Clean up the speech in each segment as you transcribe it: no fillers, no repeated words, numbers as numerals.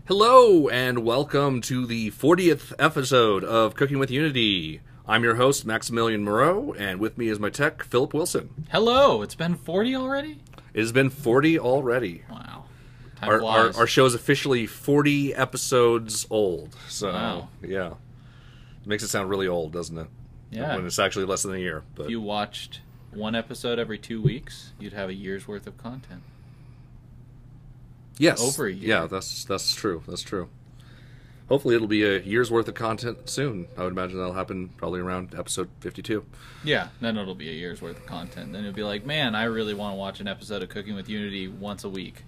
Hello, and welcome to the 40th episode of Cooking with Unity. I'm your host, Maximilian Moreau, and with me is my tech, Philip Wilson. Hello, it's been 40 already? It has been 40 already. Wow. Our show is officially 40 episodes old. So, wow. Yeah. It makes it sound really old, doesn't it? Yeah. When it's actually less than a year. But if you watched one episode every 2 weeks, you'd have a year's worth of content. yes. Over a year. Yeah, that's true. That's true. Hopefully it'll be a year's worth of content soon. I would imagine that'll happen probably around episode 52. Yeah, then it'll be a year's worth of content. Then you'll be like, man, I really want to watch an episode of Cooking with Unity once a week.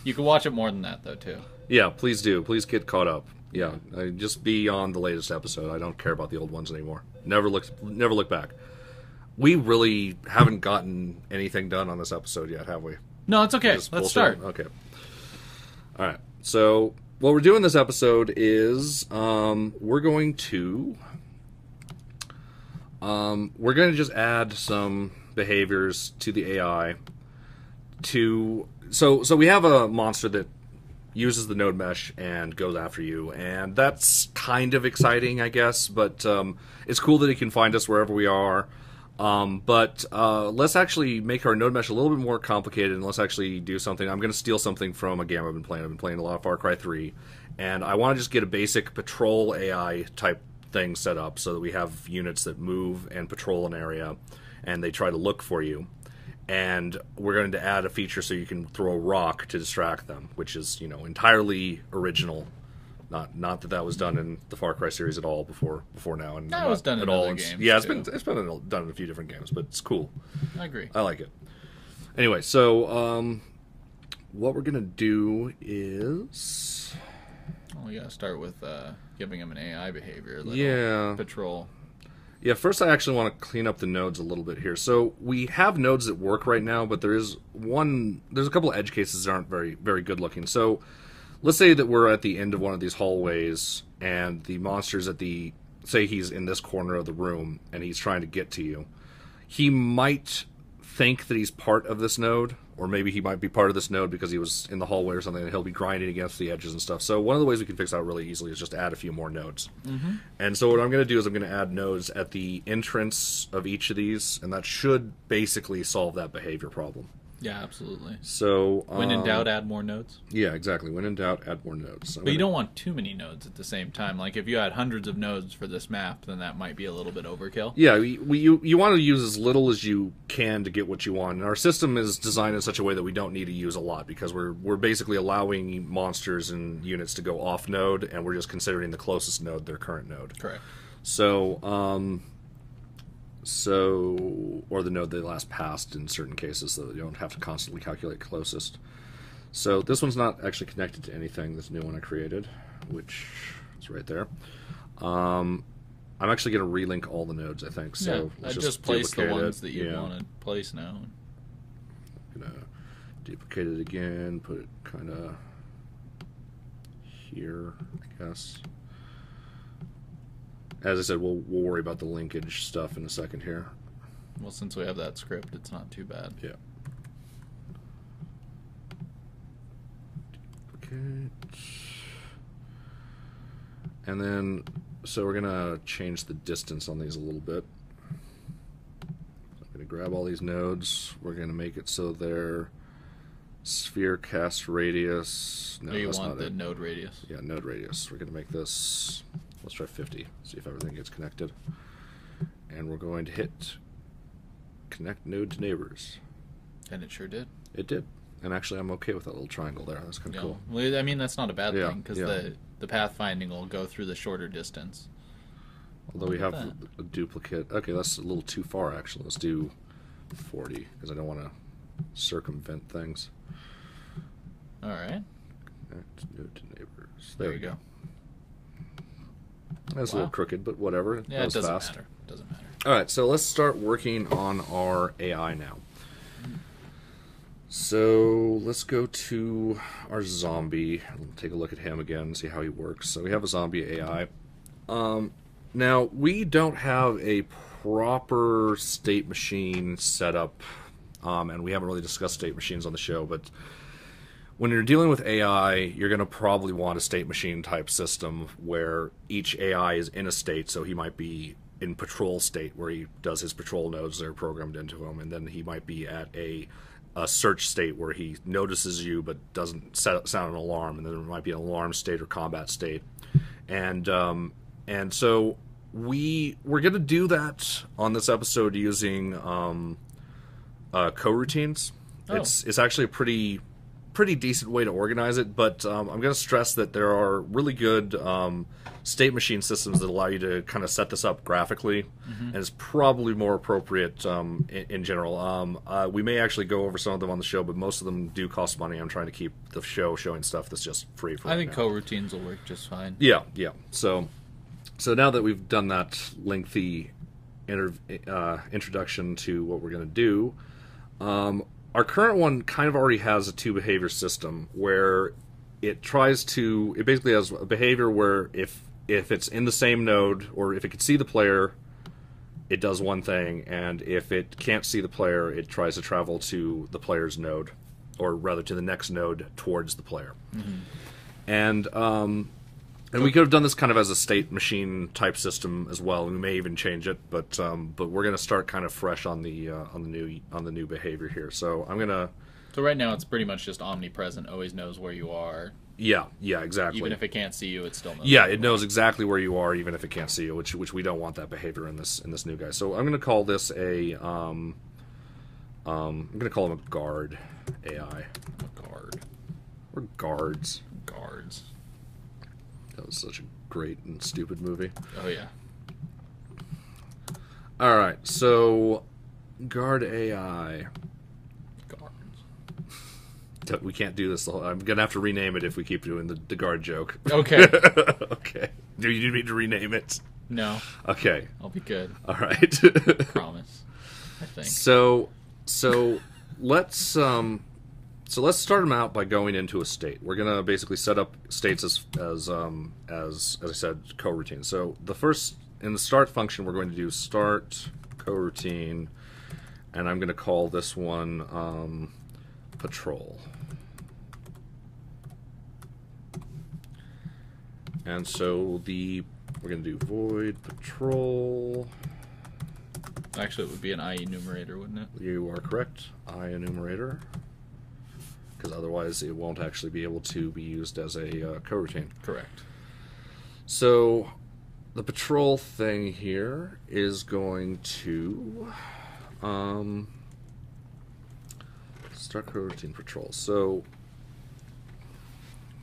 You can watch it more than that, though, too. Yeah, please do. Please get caught up. Yeah, just be on the latest episode. I don't care about the old ones anymore. Never look back. We really haven't gotten anything done on this episode yet, have we? No, it's okay. Just Let's bullshit? start. Okay. All right. So what we're doing this episode is we're going to just add some behaviors to the AI. So we have a monster that uses the node mesh and goes after you, and that's kind of exciting, I guess, but it's cool that it can find us wherever we are. But let's actually make our node mesh a little bit more complicated, and let's actually do something. I'm going to steal something from a game I've been playing. I've been playing a lot of Far Cry 3, and I want to just get a basic patrol AI type thing set up so that we have units that move and patrol an area, and they try to look for you. And we're going to add a feature so you can throw a rock to distract them, which is, entirely original. Not that was done in the Far Cry series at all before now, and that was done in other games. Yeah, it's too. been done in a few different games, but it's cool. I agree. I like it. Anyway, so what we're gonna do is We gotta start with giving him an AI behavior. Yeah. Patrol. Yeah, first I actually want to clean up the nodes a little bit here. So we have nodes that work right now, but there's a couple of edge cases that aren't very, very good looking. So let's say that we're at the end of one of these hallways, and the monster's say he's in this corner of the room, and he's trying to get to you. He might think that he's part of this node, or maybe he might be part of this node because he was in the hallway or something, and he'll be grinding against the edges and stuff. So one of the ways we can fix that really easily is just add a few more nodes. Mm-hmm. And so what I'm going to do is I'm going to add nodes at the entrance of each of these, and that should basically solve that behavior problem. Yeah, absolutely. So when in doubt, add more nodes. Yeah, exactly. When in doubt, add more nodes. But you don't want too many nodes at the same time. Like if you had hundreds of nodes for this map, then that might be a little bit overkill. Yeah, you want to use as little as you can to get what you want. And our system is designed in such a way that we don't need to use a lot, because we're basically allowing monsters and units to go off node, and we're just considering the closest node their current node. Correct. Or the node they last passed in certain cases, so that you don't have to constantly calculate closest. So this one's not actually connected to anything, this new one I created, which is right there. I'm actually going to relink all the nodes, I think. So yeah, let's just place the ones that you want to place now. I'm going to duplicate it again, put it kind of here, I guess. As I said, we'll worry about the linkage stuff in a second here. Well, since we have that script, it's not too bad. Yeah. Duplicate. And then, so we're going to change the distance on these a little bit. I'm going to grab all these nodes. We're going to make it so they're sphere cast radius. No, you that's want not the it. node radius. Yeah, node radius. We're going to make this, let's try 50, see if everything gets connected. And we're going to hit connect node to neighbors. And it sure did. It did. And actually, I'm okay with that little triangle there. That's kind of cool. Well, I mean, that's not a bad Yeah, thing, because yeah. the pathfinding will go through the shorter distance. Although we have a duplicate. Okay, that's a little too far, actually. Let's do 40, because I don't want to circumvent things. All right. Connect node to neighbors. There you go. That's a little crooked, but whatever. Yeah, that was it doesn't fast. matter. It doesn't matter. All right, so let's start working on our AI now. So let's go to our zombie. We'll take a look at him again and see how he works. So we have a zombie AI. Now, we don't have a proper state machine set up, and we haven't really discussed state machines on the show, but when you're dealing with AI, you're going to probably want a state machine type system where each AI is in a state. So he might be in patrol state where he does his patrol nodes that are programmed into him, and then he might be at a search state where he notices you but doesn't sound an alarm, and then there might be an alarm state or combat state, and so we're going to do that on this episode using coroutines. Oh. It's actually a pretty decent way to organize it, but I'm going to stress that there are really good state machine systems that allow you to kind of set this up graphically, and it's probably more appropriate in general. We may actually go over some of them on the show, but most of them do cost money. I'm trying to keep the show showing stuff that's just free for I think coroutines will work just fine. Yeah. So now that we've done that lengthy introduction to what we're going to do, our current one kind of already has a two behavior system where it basically has a behavior where if it's in the same node, or if it can see the player, it does one thing, and if it can't see the player, it tries to travel to the player's node, or rather to the next node towards the player. And we could have done this kind of as a state machine type system as well, and we may even change it, but we're going to start kind of fresh on the new behavior here. So I'm gonna. So right now it's pretty much just omnipresent, always knows where you are. Yeah, exactly. Even if it can't see you, it still knows. Yeah, it knows exactly where you are, even if it can't see you, which we don't want that behavior in this new guy. So I'm going to call this I'm going to call him a guard AI. A guard. Or guards. Guards. That was such a great and stupid movie. Oh yeah. All right, so guard AI. We can't do this. I'm going to have to rename it if we keep doing the guard joke. Okay. Okay. Do you need me to rename it? No. Okay. I'll be good. All right. Promise. I think. So let's start them out by going into a state. We're going to basically set up states as I said, coroutine. So the first, in the start function, we're going to do start coroutine, and I'm going to call this one patrol. And so we're going to do void patrol. Actually, it would be an I enumerator, wouldn't it? You are correct. I enumerator. Because otherwise it won't actually be able to be used as a coroutine. Correct. So the patrol thing here is going to start coroutine patrol. So,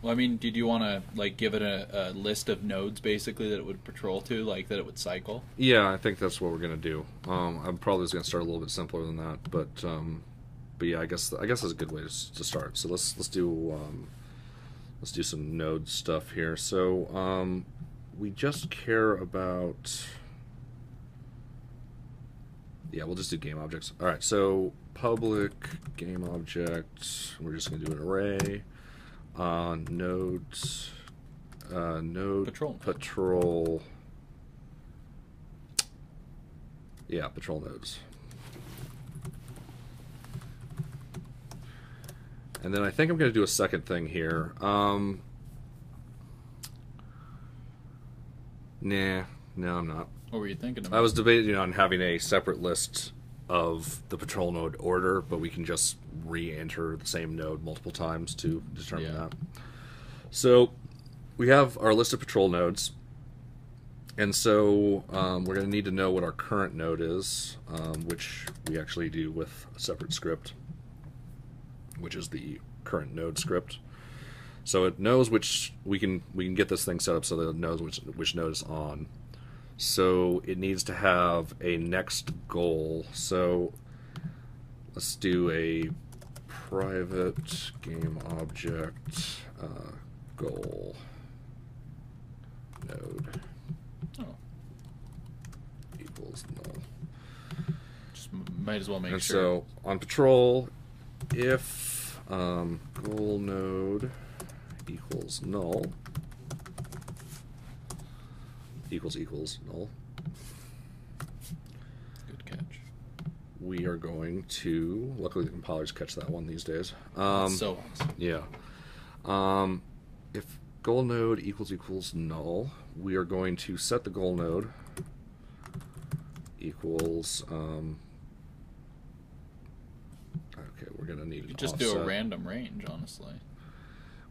well, I mean, did you want to give it a list of nodes basically that it would patrol to, that it would cycle? Yeah, I think that's what we're gonna do. I'm probably just gonna start a little bit simpler than that, but yeah, I guess that's a good way to start. So let's do some node stuff here. So we just care about. Yeah, we'll just do game objects. All right, so public game object. We're just going to do an array. Nodes. Node patrol. Yeah, patrol nodes. And then I think I'm going to do a second thing here. No, I'm not. What were you thinking about? I was debating on having a separate list of the patrol node order, but we can just re-enter the same node multiple times to determine that. So we have our list of patrol nodes, and so we're going to need to know what our current node is, which we actually do with a separate script, which is the current node script. So it knows which we can get this thing set up so that it knows which node is on. So it needs to have a next goal. So let's do a private game object goal node equals null. Just might as well make and sure. So on patrol, if goal node equals null equals null. Good catch. We are going to. Luckily, the compilers catch that one these days. So awesome. Yeah. If goal node equals null, we are going to set the goal node equals. Okay, we're going to need an just offset. do a random range, honestly.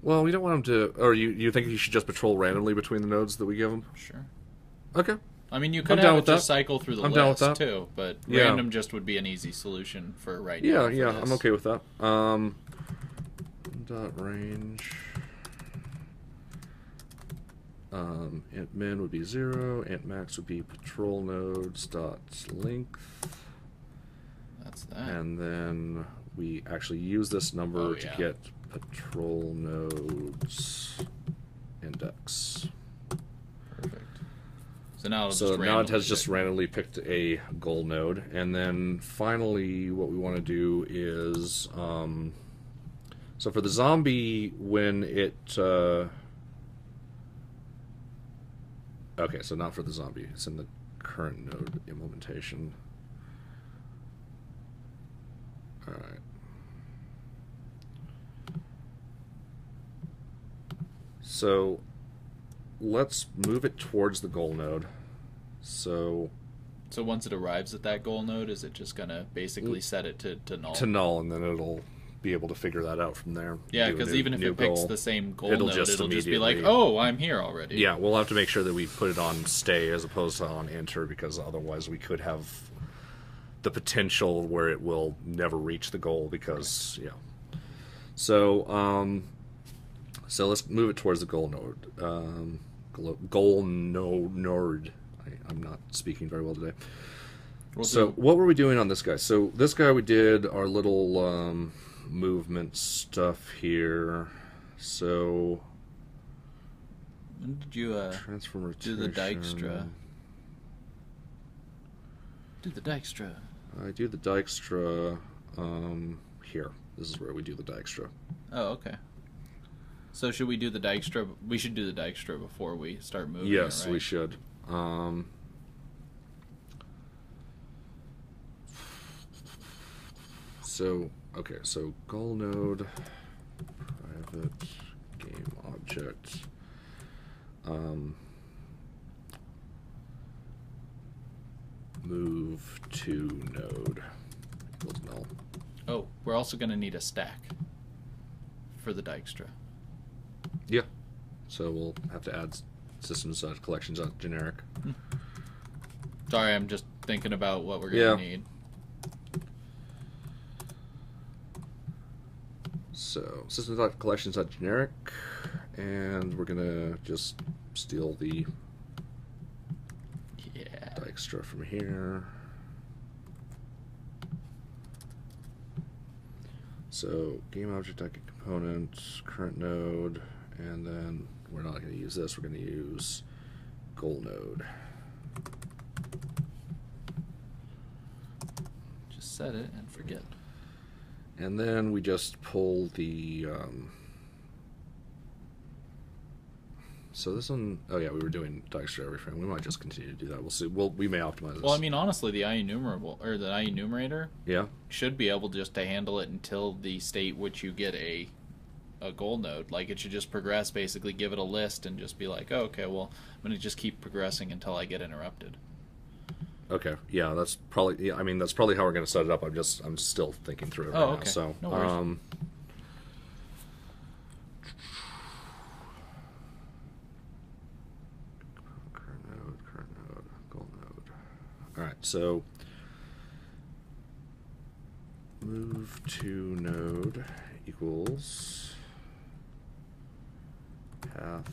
Well, we don't want him to. Or you think he should just patrol randomly between the nodes that we give him? Sure. Okay. I mean, you could have it just cycle through the I'm down with list that. too, but Yeah. random just would be an easy solution for right now. Yeah, for I'm this. okay with that. Dot range. Int min would be 0. Int max would be patrol nodes dot length. That's that. And then we actually use this number to get patrol nodes index. Perfect. So now it has just randomly picked a goal node, and then finally, what we want to do is, so for the zombie, when it, okay, so not for the zombie, it's in the current node implementation. All right. So let's move it towards the goal node. So once it arrives at that goal node, is it just going to basically set it to null? To null, and then it'll be able to figure that out from there. Yeah, because even if it picks the same goal node, it'll just be like, oh, I'm here already. Yeah, we'll have to make sure that we put it on stay as opposed to on enter, because otherwise we could have the potential where it will never reach the goal because, yeah. So, so let's move it towards the goal node. Goal node. I'm not speaking very well today. So what were we doing on this guy? So this guy, we did our little movement stuff here. So when did you transform do the Dijkstra? Do the Dijkstra. I do the Dijkstra here. This is where we do the Dijkstra. Oh, okay. So should we do the Dijkstra? We should do the Dijkstra before we start moving. Yes, it, right? we should. So, okay, so goal node, private game object, move to node equals null. Oh, we're also going to need a stack for the Dijkstra. Yeah, so we'll have to add systems.collections.generic. Sorry, I'm just thinking about what we're going to need. So system.collections.generic, and we're gonna just steal the Dijkstra from here. So game object component, current node, and then we're not going to use this. We're going to use goal node. Just set it and forget. And then we just pull the, so this one, oh yeah, we were doing Dijkstra every frame. We might just continue to do that. We'll see. We may optimize this. Well, I mean, honestly, the IEnumerator should be able just to handle it until the state which you get a goal node. Like, it should just progress, basically give it a list and just be like, oh, okay, well, I'm going to just keep progressing until I get interrupted. Okay, yeah, that's probably. Yeah, I mean, that's probably how we're going to set it up. I'm still thinking through it right now. So, no worries. Current node, goal node. All right, so move to node equals path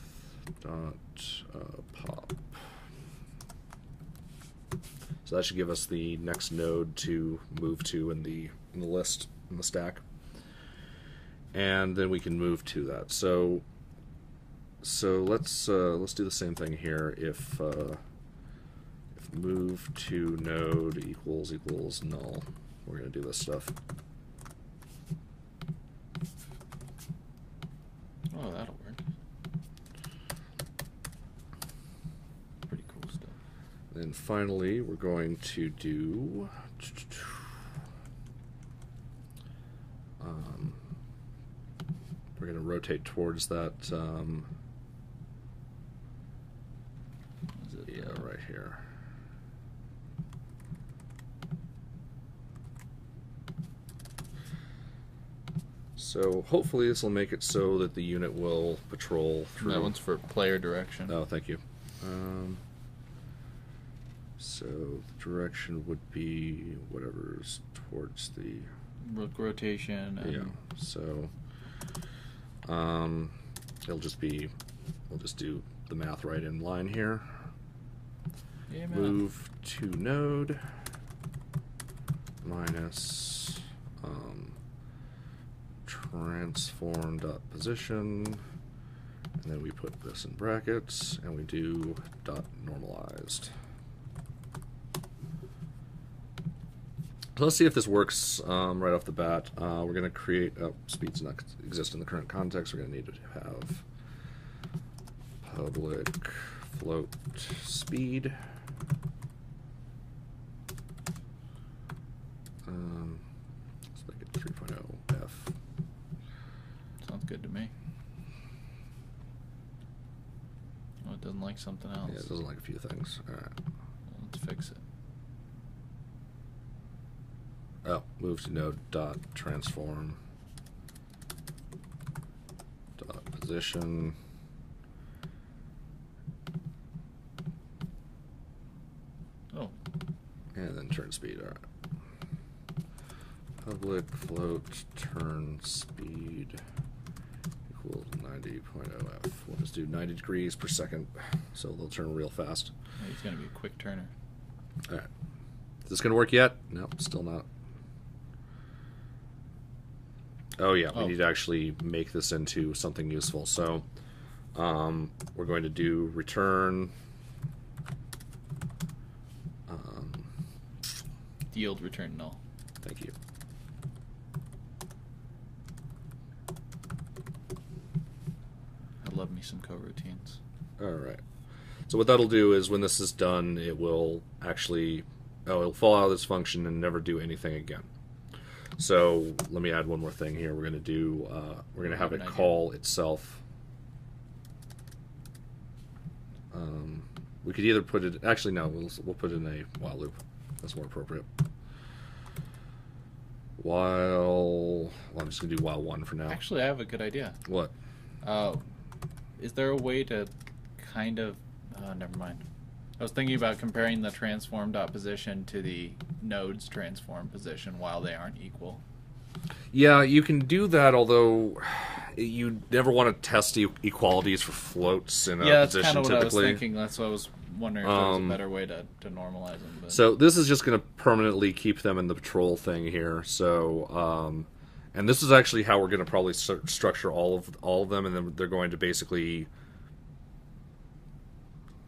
dot pop. So that should give us the next node to move to in the list, in the stack, and then we can move to that. So let's do the same thing here. If move to node equals null, we're going to do this stuff. Oh, that'll work. Pretty cool stuff. Then finally, we're going to do we're going to rotate towards that. Yeah, right here. So hopefully this will make it so that the unit will patrol through. That one's for player direction. Oh, thank you. So the direction would be whatever's towards the rotation. And... yeah. So it'll just be, we'll just do the math right in line here. Yeah, move to node minus transform.position, and then we put this in brackets and we do dot normalized. So let's see if this works right off the bat. We're going to create, speeds not exist in the current context. We're going to need to have public float speed. Let's make it 3.0 F. Sounds good to me. Oh, it doesn't like something else. Yeah, it doesn't like a few things. All right. Well, let's fix it. Oh, move to node dot transform dot position. Oh. And then turn speed. All right. Public float turn speed equals 90.0 F. We'll just do 90 degrees per second, so they'll turn real fast. Oh, he's going to be a quick turner. All right. Is this going to work yet? Nope, still not. Oh yeah, we need to actually make this into something useful. So we're going to do return yield return null. Thank you. I love me some coroutines. All right. So what that'll do is when this is done, it will actually, it'll fall out of this function and never do anything again. So let me add one more thing here. We're going to do, we're going to have it call itself. We could either put it, actually no, we'll put it in a while loop. That's more appropriate. Well, I'm just going to do while one for now. Actually, I have a good idea. What? Is there a way to kind of, never mind. I was thinking about comparing the transform dot position to the node's transform position while they aren't equal. Yeah, you can do that, although you never want to test equalities for floats in a yeah, that's position kind of what typically. I was thinking. That's what I was wondering if there was a better way to normalize them. But. So this is just going to permanently keep them in the patrol thing here. So, and this is actually how we're going to probably structure all of them, and then they're going to basically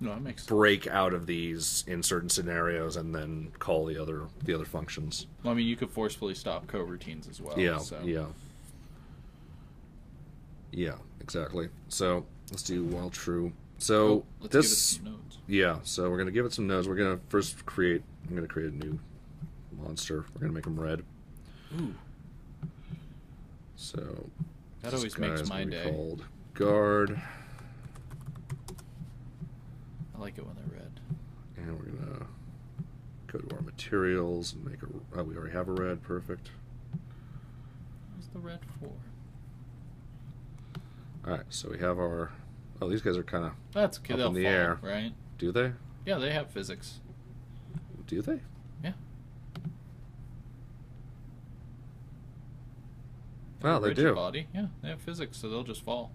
that makes sense. Break out of these in certain scenarios, and then call the other functions. Well, I mean, you could forcefully stop coroutines as well. Yeah, so. yeah, exactly. So let's do while true. So let's this, give it some nodes. Yeah. So we're gonna give it some nodes. We're gonna first create. I'm gonna create a new monster. We're gonna make them red. Ooh. So that always makes my day. Called guard. I like it when they're red. And we're gonna go to our materials and make a. Oh, we already have a red. Perfect. What's the red for? All right. So we have our. Oh, these guys are kind of up in the air, right? Do they? Yeah, they have physics. Do they? Yeah. Wow, they do. Body. Yeah, they have physics, so they'll just fall.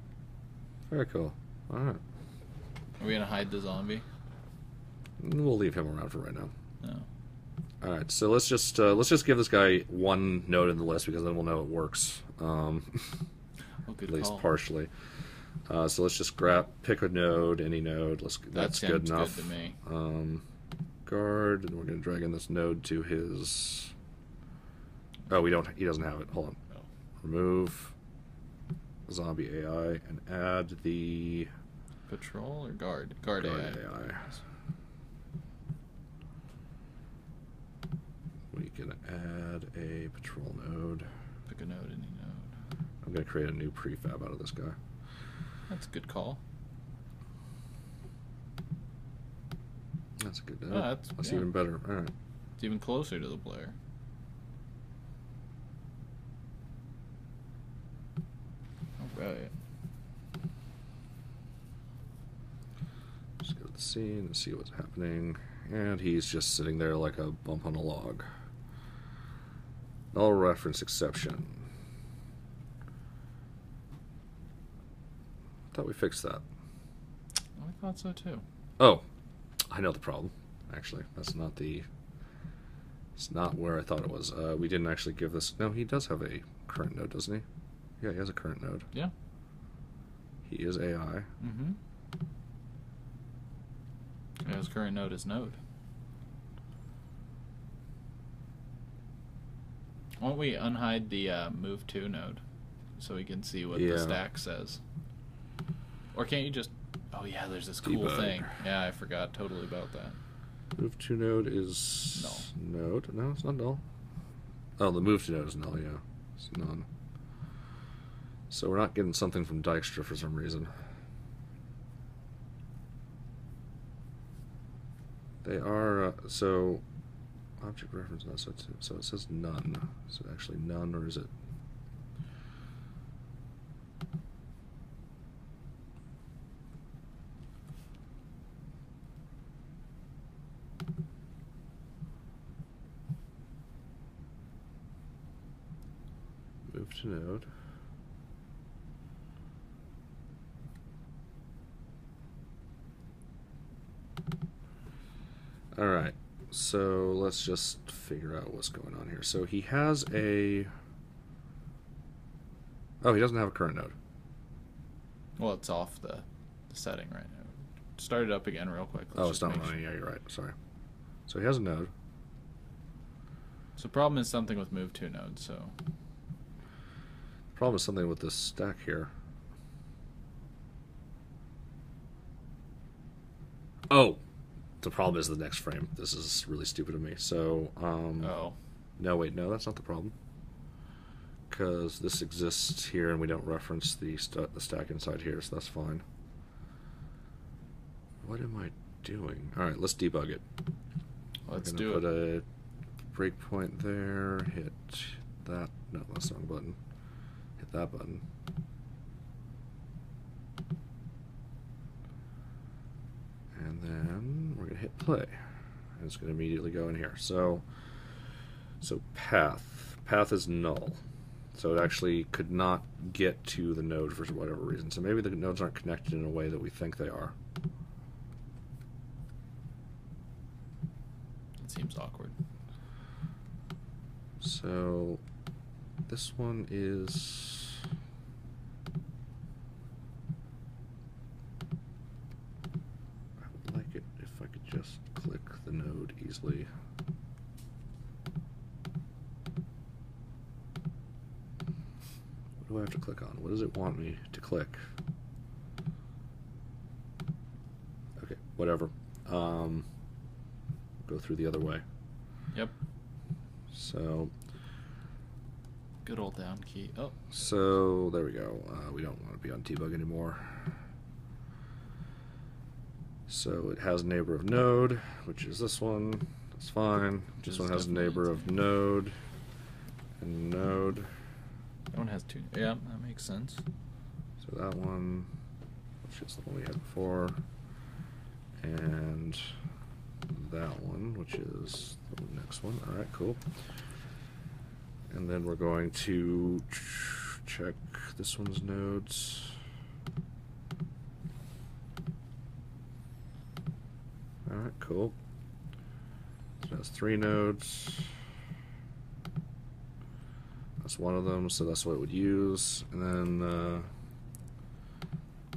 Very cool. All right. Are we gonna hide the zombie? We'll leave him around for right now. No. All right. So let's just give this guy one node in the list because then we'll know it works. Oh, good at least call. Partially. So let's just pick a node, any node. That's good enough. Good to me. Guard, and we're going to drag in this node to his. Oh, he doesn't have it. Hold on. Oh. Remove zombie AI and add the patrol or guard. Guard AI. We can add a patrol node. Pick a node, any node. I'm going to create a new prefab out of this guy. That's a good call. That's a good. That's even better. All right. It's even closer to the player. All right. Just go to the scene and see what's happening, and he's just sitting there like a bump on a log. Null reference exception. Thought we fixed that. I thought so too. Oh, I know the problem. Actually, that's not the. It's not where I thought it was. We didn't actually give this. No, he does have a current node, doesn't he? Yeah, he has a current node. Yeah. He is AI. Mm-hmm. Yeah, his current node is node. Why don't we unhide the move to node so we can see what the stack says? Or can't you just... Oh yeah, there's this cool thing. Yeah, I forgot totally about that. Move to node is... Null. Node? No, it's not null. Oh, the move to node is null, yeah. It's none. So we're not getting something from Dijkstra for some reason. They are... so... Object reference, no, so it says none. Is it actually none, or is it... Move to node. All right. So let's just figure out what's going on here. So he has a... Oh, he doesn't have a current node. Well, it's off the setting right now. Start it up again real quick. It's not running. Yeah, you're right. Sorry. So he has a node. So the problem is something with move to node, so... Problem is something with this stack here. Oh! The problem is the next frame. This is really stupid of me. So, oh. No, wait, no, that's not the problem. Because this exists here and we don't reference the stack inside here, so that's fine. What am I doing? Alright, let's debug it. Let's do it. Put a breakpoint there, hit that. No, that's the wrong button. Hit that button. And then we're going to hit play. And it's going to immediately go in here. So path. Path is null. So it actually could not get to the node for whatever reason. So maybe the nodes aren't connected in a way that we think they are. It seems awkward. So this one is... like it if I could just click the node easily. What do I have to click on? What does it want me to click? Okay, whatever. Go through the other way. Yep. So... good old down key. Oh. So, there we go. We don't want to be on debug anymore. So it has a neighbor of node, which is this one. That's fine. This one has a neighbor of node and node. That one has two. Yeah, that makes sense. So that one, which is the one we had before, and that one, which is the next one. All right, cool. And then we're going to check this one's nodes. Alright, cool. So it has 3 nodes. That's one of them, so that's what it would use. And then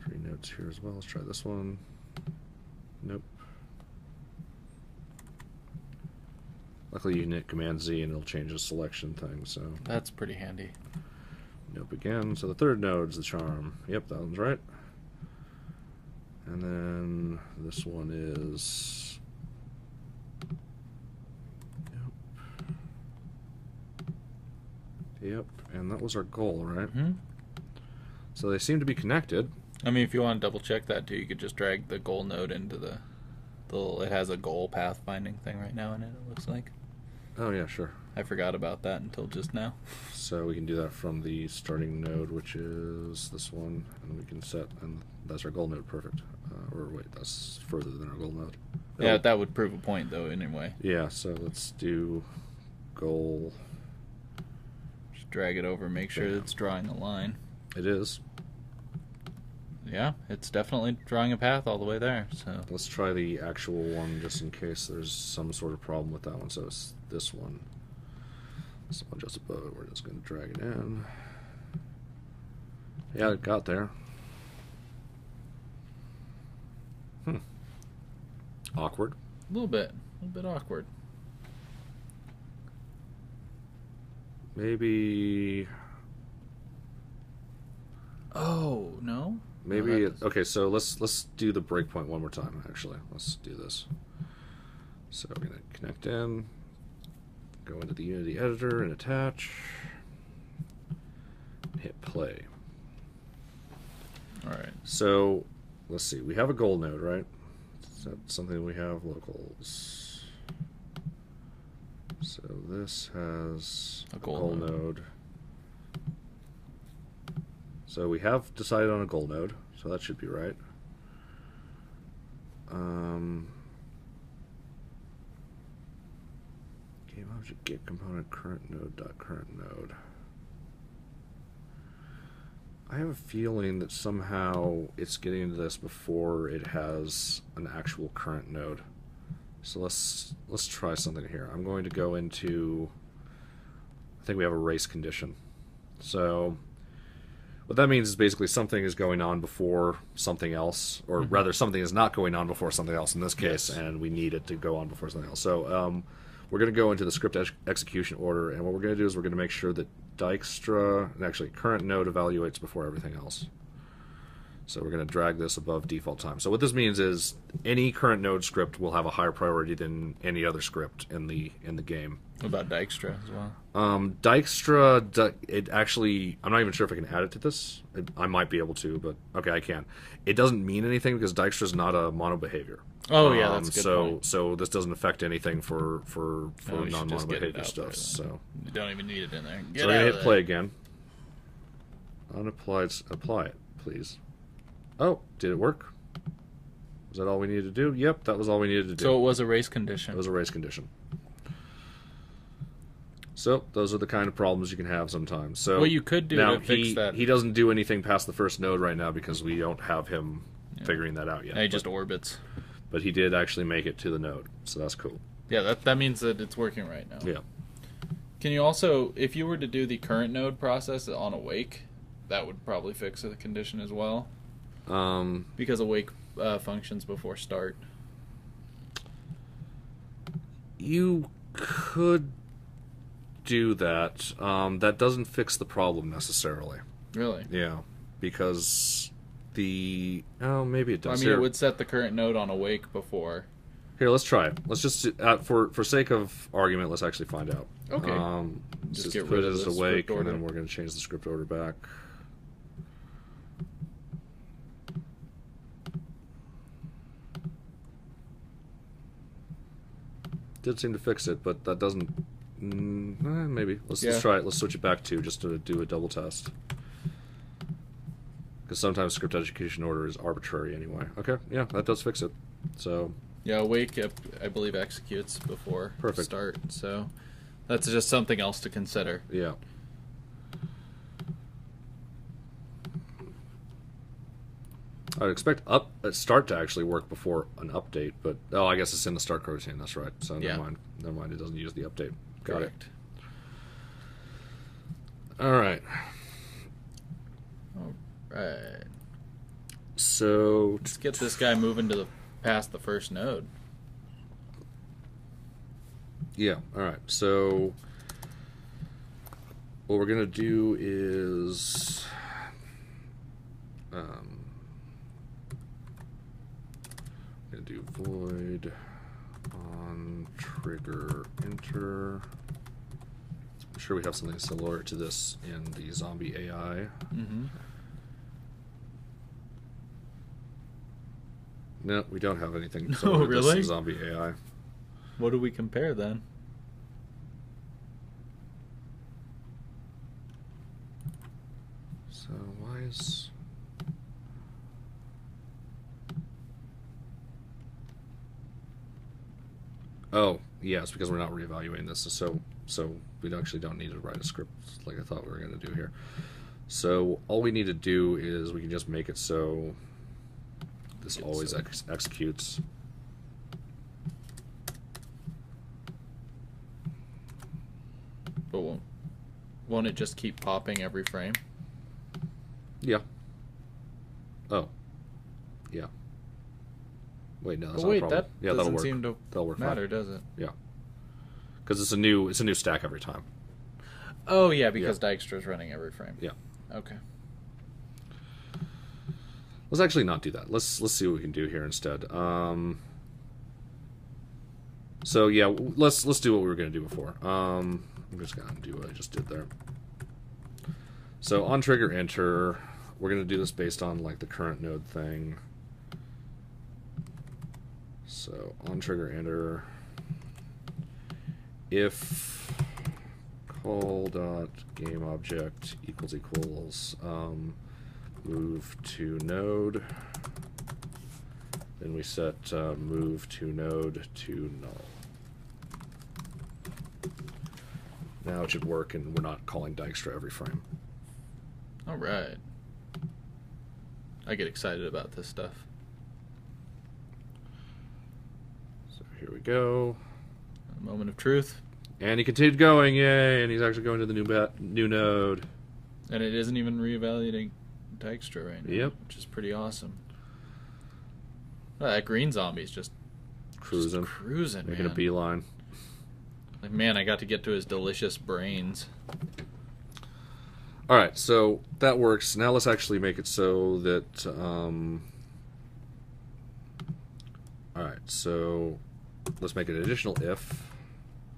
3 nodes here as well. Let's try this one. Nope. Luckily you can hit Command Z and it'll change the selection thing, so... That's pretty handy. Nope again. So the third node's the charm. Yep, that one's right. And then this one is... Yep, and that was our goal, right? Mm-hmm. So they seem to be connected. I mean, if you want to double check that too, you could just drag the goal node into the it has a goal pathfinding thing right now in it, it looks like. Oh, yeah, sure. I forgot about that until just now. So we can do that from the starting node, which is this one, and we can set, and that's our goal node, perfect. Or wait, that's further than our goal node. Yeah, that would prove a point, though, anyway. Yeah, so let's do goal. Just drag it over, make sure it's drawing a line. It is. Yeah, it's definitely drawing a path all the way there. So let's try the actual one just in case there's some sort of problem with that one. So it's this one. This one just above it. We're just going to drag it in. Yeah, it got there. Awkward. A little bit awkward. Maybe. Oh no. Maybe no, okay. So let's do the breakpoint one more time. Actually, let's do this. So we're gonna connect in, go into the Unity editor and attach. Hit play. All right. So let's see. We have a goal node, right? Is that something we have? Locals. So this has a goal node. So we have decided on a goal node, so that should be right. Game object get component current node dot current node. I have a feeling that somehow it's getting into this before it has an actual current node. So let's try something here. I'm going to go into, I think we have a race condition. So what that means is basically something is going on before something else, or rather something is not going on before something else in this case, and we need it to go on before something else. So we're going to go into the script execution order, and what we're going to do is we're going to make sure that Dijkstra, and actually current node, evaluates before everything else. So we're going to drag this above default time. So what this means is any current node script will have a higher priority than any other script in the game. What about Dijkstra as well? Dijkstra, it actually, I'm not even sure if I can add it to this. I might be able to, but okay, I can. It doesn't mean anything because Dijkstra is not a mono behavior. Oh yeah, that's a good point. So this doesn't affect anything for non-mono behavior stuff. There, so you don't even need it in there. So we're gonna hit play again. Unapplied, apply it, please. Oh, did it work? Was that all we needed to do? Yep, that was all we needed to do. So it was a race condition. It was a race condition. So those are the kind of problems you can have sometimes. So what you could do now to fix that. He doesn't do anything past the first node right now because we don't have him figuring that out yet. Now he just orbits. But he did actually make it to the node, so that's cool. Yeah, that means that it's working right now. Yeah. Can you also, if you were to do the current node process on awake, that would probably fix the condition as well. Because awake functions before start. You could do that. That doesn't fix the problem necessarily. Really? Yeah, because maybe it does. I mean, it would set the current node on awake before. Here, let's try it. Let's just for sake of argument, let's actually find out. Okay. Just get put it as awake, and then we're going to change the script order back. Did seem to fix it, but that doesn't. Maybe let's try it. Let's switch it back to just to do a double test. Because sometimes script execution order is arbitrary anyway. Okay, yeah, that does fix it. So yeah, awake I believe executes before start. So that's just something else to consider. Yeah. I'd expect start to actually work before an update, but I guess it's in the start coroutine. That's right. So never mind. It doesn't use the update. Correct. All right. Right. So let's get this guy moving to past the first node. Yeah. All right. So what we're gonna do is gonna do void Ontriggerenter. I'm sure we have something similar to this in the zombie AI. No, we don't have anything. Oh, really? Zombie AI. What do we compare then? So why is... Oh, yes, because we're not reevaluating this. So we actually don't need to write a script like I thought we were going to do here. So all we need to do is we can just make it so this always executes. But won't it just keep popping every frame? Yeah. Oh. Yeah. Wait, no, that's not a problem. That that'll doesn't work. seem to That'll work matter, fine. does it? Yeah. Because it's a new stack every time. Oh yeah, because Dijkstra's running every frame. Yeah. Okay. Let's actually not do that. Let's see what we can do here instead. So yeah, let's do what we were going to do before. I'm just going to undo what I just did there. So Ontriggerenter, we're going to do this based on like the current node thing. So Ontriggerenter, if call.gameObject equals move to node, then we set move to node to null. Now it should work, and we're not calling Dijkstra every frame. All right. I get excited about this stuff. So here we go. A moment of truth. And he continued going, yay! And he's actually going to the new node. And it isn't even reevaluating Dijkstra right now. Yep. Which is pretty awesome. Oh, that green zombie's just cruising, making man. a beeline. Like, man, I got to get to his delicious brains. All right, so that works. Now let's actually make it so that. All right, so let's make an additional if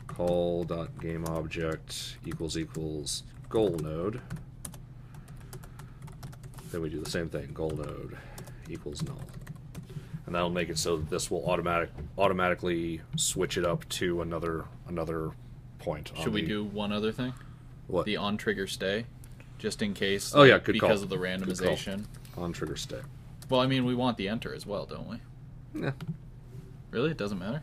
call.gameObject equals goal node. Then we do the same thing, goal node equals null. And that'll make it so that this will automatically switch it up to another point. Should we do one other thing? What? The on-trigger stay, just in case. Oh, yeah, good call. Because of the randomization. On-trigger stay. Well, I mean, we want the enter as well, don't we? Yeah. Really? It doesn't matter?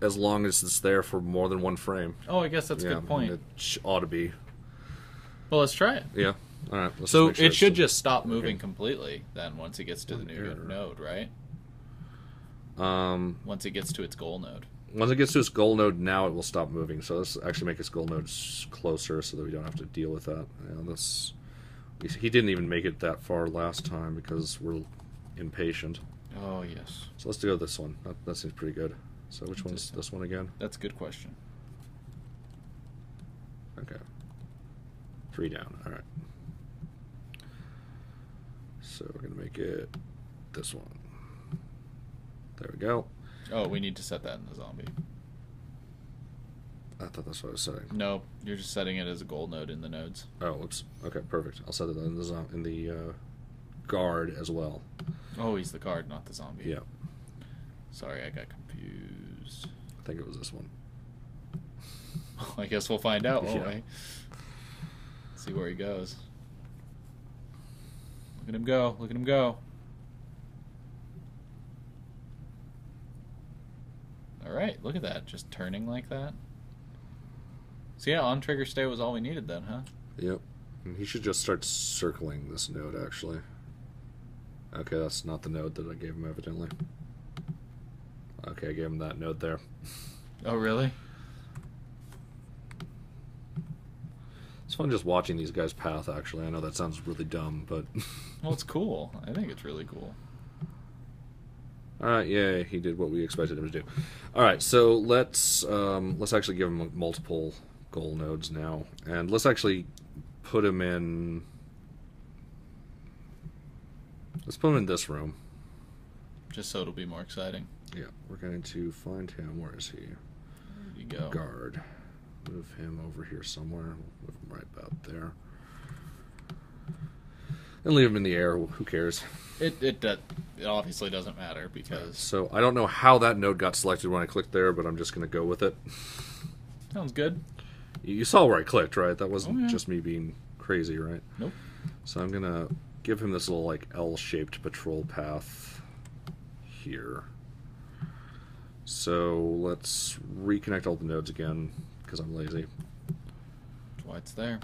As long as it's there for more than one frame. Oh, I guess that's a good point. It ought to be. Well, let's try it. Yeah. All right. So it should just stop moving completely then once it gets to the new node, right? Once it gets to its goal node. Once it gets to its goal node, now it will stop moving. So let's actually make its goal node closer so that we don't have to deal with that. He didn't even make it that far last time because we're impatient. Oh, yes. So let's do this one. That seems pretty good. So which one's this one again? That's a good question. Okay. 3 down. All right. So we're going to make it this one. There we go. Oh, we need to set that in the zombie. I thought that's what I was setting. No, you're just setting it as a goal node in the nodes. Oh, whoops. Okay, perfect. I'll set it in the guard as well. Oh, he's the guard, not the zombie. Yeah. Sorry, I got confused. I think it was this one. I guess we'll find out, won't Yeah. we? See where he goes. Look at him go. Look at him go. Alright, look at that. Just turning like that. So yeah, on-trigger stay was all we needed then, huh? Yep. And he should just start circling this node, actually. Okay, that's not the node that I gave him, evidently. Okay, I gave him that node there. Oh, really? It's fun just watching these guys' path, actually. I know that sounds really dumb, but... Well, it's cool. I think it's really cool. Alright, yay, he did what we expected him to do. Alright, so let's actually give him multiple goal nodes now. And let's actually put him in... Let's put him in this room. Just so it'll be more exciting. Yeah, we're going to find him. Where is he? There you go. Guard. Move him over here somewhere. Move him right about there. And leave him in the air. Who cares? It it obviously doesn't matter because... So I don't know how that node got selected when I clicked there, but I'm just going to go with it. Sounds good. You saw where I clicked, right? That wasn't just me being crazy, right? Nope. So I'm going to give him this little like L-shaped patrol path here. So let's reconnect all the nodes again because I'm lazy. That's why it's there.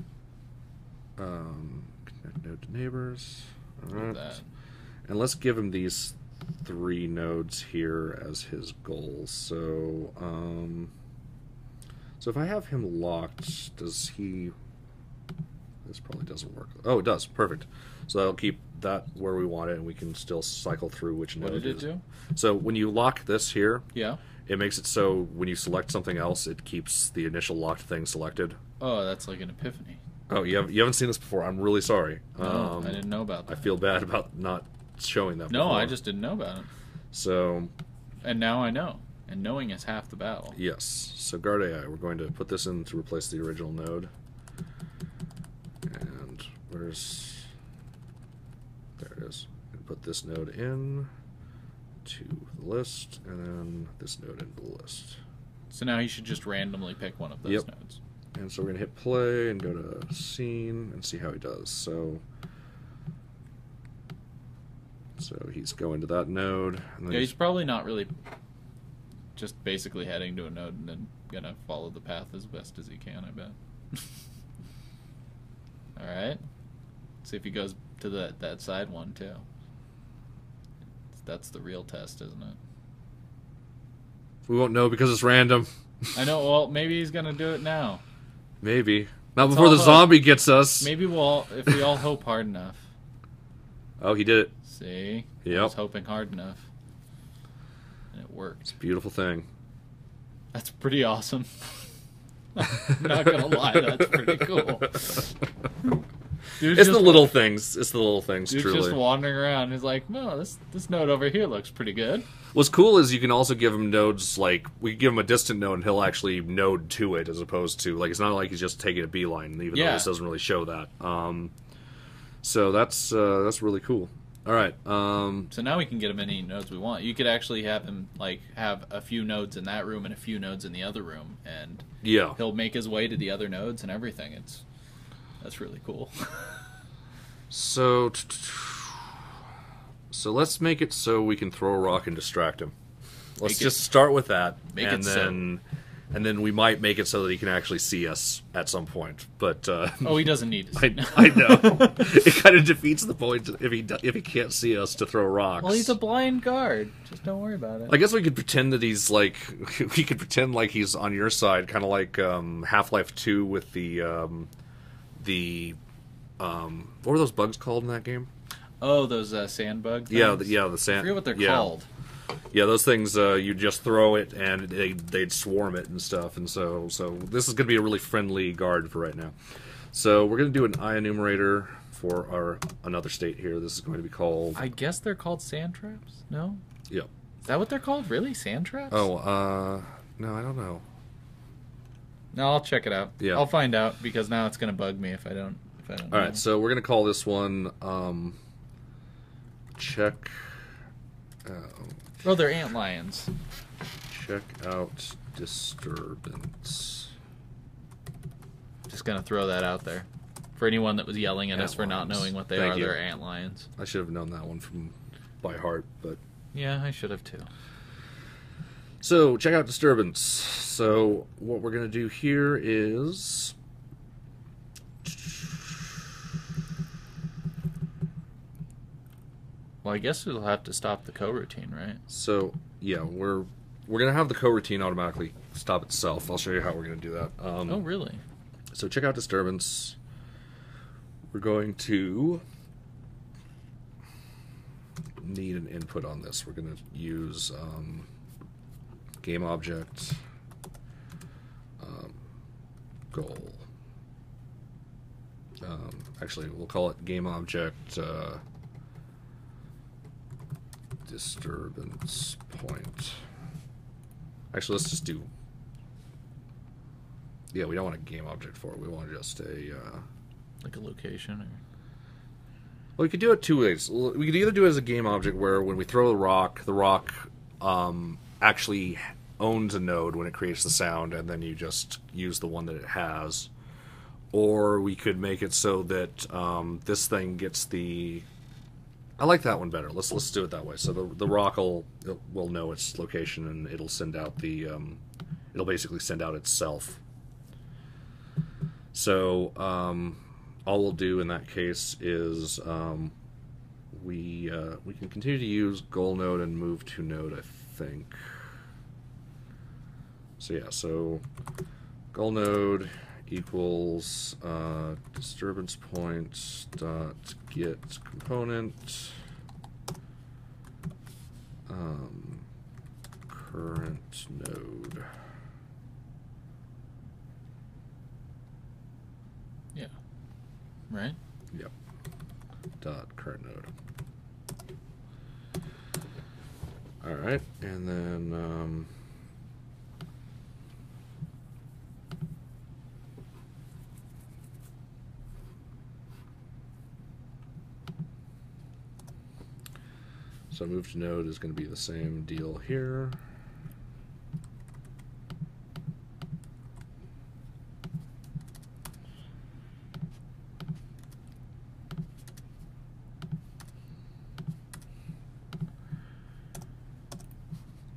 Connect node to neighbors. All right. That. And let's give him these 3 nodes here as his goals. So, so if I have him locked, does he... This probably doesn't work. Oh, it does. Perfect. So that'll keep that where we want it, and we can still cycle through which node What did it do? So when you lock this here, Yeah. it makes it so when you select something else, it keeps the initial locked thing selected. Oh, that's like an epiphany. Oh, you haven't seen this before. I'm really sorry. No, I didn't know about that. I feel bad about not showing that No, before. I just didn't know about it. So... And now I know. And knowing is half the battle. Yes. So guard AI, we're going to put this in to replace the original node. And where's... There it is. And put this node in to the list, and then this node into the list. So now he should just randomly pick one of those nodes. And so we're going to hit play and go to scene and see how he does. So he's going to that node. And then Yeah, he's probably not really just basically heading to a node and then going to follow the path as best as he can, I bet. Alright. See if he goes to that side one, too. That's the real test, isn't it? We won't know because it's random. I know, well, maybe he's going to do it now. Maybe. Not before the zombie gets us. Maybe if we all hope hard enough. Oh, he did it. See? Yep. I was hoping hard enough. And it worked. It's a beautiful thing. That's pretty awesome. I'm not gonna lie, that's pretty cool. It's the little things. It's the little things, dude's truly. Just wandering around. He's like, no, this node over here looks pretty good. What's cool is you can also give him nodes, like, we give him a distant node and he'll actually node to it as opposed to, like, it's not like he's just taking a beeline, even though this doesn't really show that. So that's really cool. All right. So now we can get him any nodes we want. You could actually have him, like, have a few nodes in that room and a few nodes in the other room, and he'll make his way to the other nodes and everything. That's really cool. So let's make it so we can throw a rock and distract him. Let's just start with that, and then we might make it so that he can actually see us at some point. But he doesn't need to see. I know. It kind of defeats the point if he can't see us to throw rocks. Well, he's a blind guard. Just don't worry about it. I guess we could pretend that he's like he's on your side, kind of like Half-Life 2 with the what were those bugs called in that game? Oh, those sand bugs. Yeah, the sand. I forget what they're called. Yeah, those things, you just throw it and they'd swarm it and stuff. And so this is going to be a really friendly guard for right now. So we're going to do an eye enumerator for another state here. This is going to be called... I guess they're called sand traps? No? Yeah. Is that what they're called? Really? Sand traps? Oh, no, I don't know. No, I'll check it out. Yeah. I'll find out because now it's going to bug me if I don't know. All right, so we're going to call this one check... Oh, they're antlions. Check out disturbance. Just gonna throw that out there for anyone that was yelling at us for not knowing what they are. You. They're antlions. I should have known that one by heart, but yeah, I should have too. So check out disturbance. So what we're gonna do here is Well, I guess we'll have to stop the coroutine, right? So yeah, we're gonna have the coroutine automatically stop itself. I'll show you how we're gonna do that. Oh, really? So check out disturbance. We're going to need an input on this. We're gonna use game object goal. Actually, we'll call it game object disturbance point. Actually, let's just do... Yeah, we don't want a game object for it. We want just a... like a location? Well, we could do it two ways. We could either do it as a game object where when we throw the rock actually owns a node when it creates the sound, and then you just use the one that it has. Or we could make it so that this thing gets the... I like that one better. Let's do it that way. So the rock will know its location, and it'll send out the... it'll basically send out itself. So all we'll do in that case is we can continue to use goal node and move to node, I think. So yeah, so goal node equals disturbance point dot get component current node. Yeah. Right? Yep. Dot current node. Alright, and then so move to node is going to be the same deal here.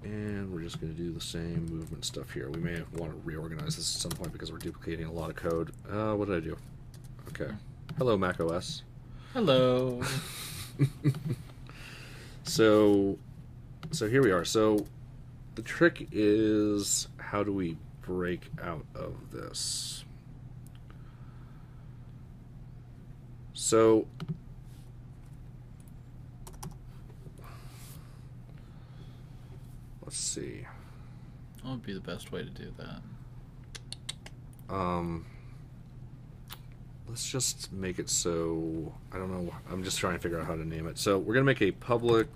And we're just going to do the same movement stuff here. We may want to reorganize this at some point because we're duplicating a lot of code. What did I do? Okay. Hello, Mac OS. Hello. So here we are. So the trick is, how do we break out of this? So let's see. What would be the best way to do that? Let's just make it so, I don't know, I'm just trying to figure out how to name it. So we're going to make a public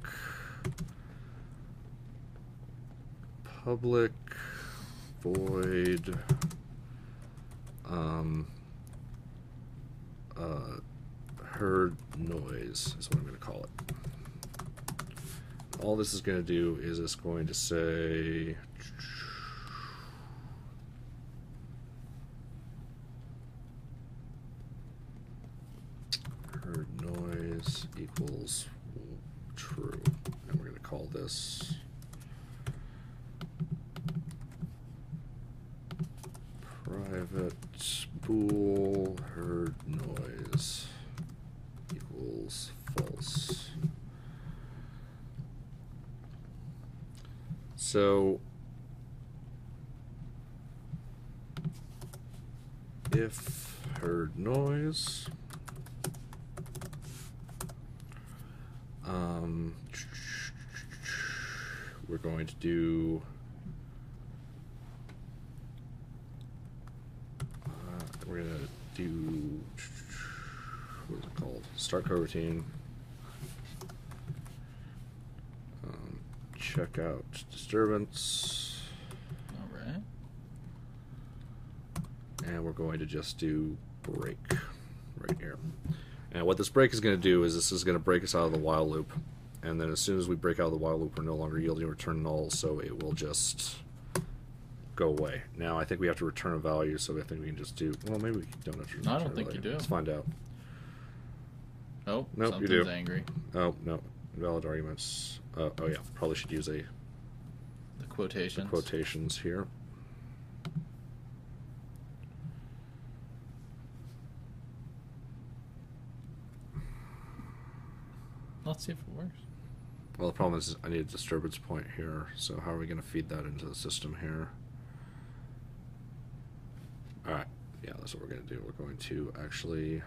void heard noise is what I'm going to call it. All this is going to do is it's going to say heard noise equals true, and we're going to call this private bool heard noise equals false. So if heard noise we're going to do we're going to do, what is it called? Start coroutine. Check out disturbance. All right. And we're going to just do break right here. And what this break is going to do is this is going to break us out of the while loop. And then as soon as we break out of the while loop, we're no longer yielding return null, so it will just go away. Now I think we have to return a value, so I think we can just do, well, maybe we don't have to return I don't think you do. Let's find out. Oh, nope, something's you do. Angry. Oh, no. Invalid arguments. Oh yeah, probably should use the quotations here. Let's see if it works. Well, the problem is I need a disturbance point here, so how are we going to feed that into the system here? Alright, yeah, that's what we're going to do. We're going to actually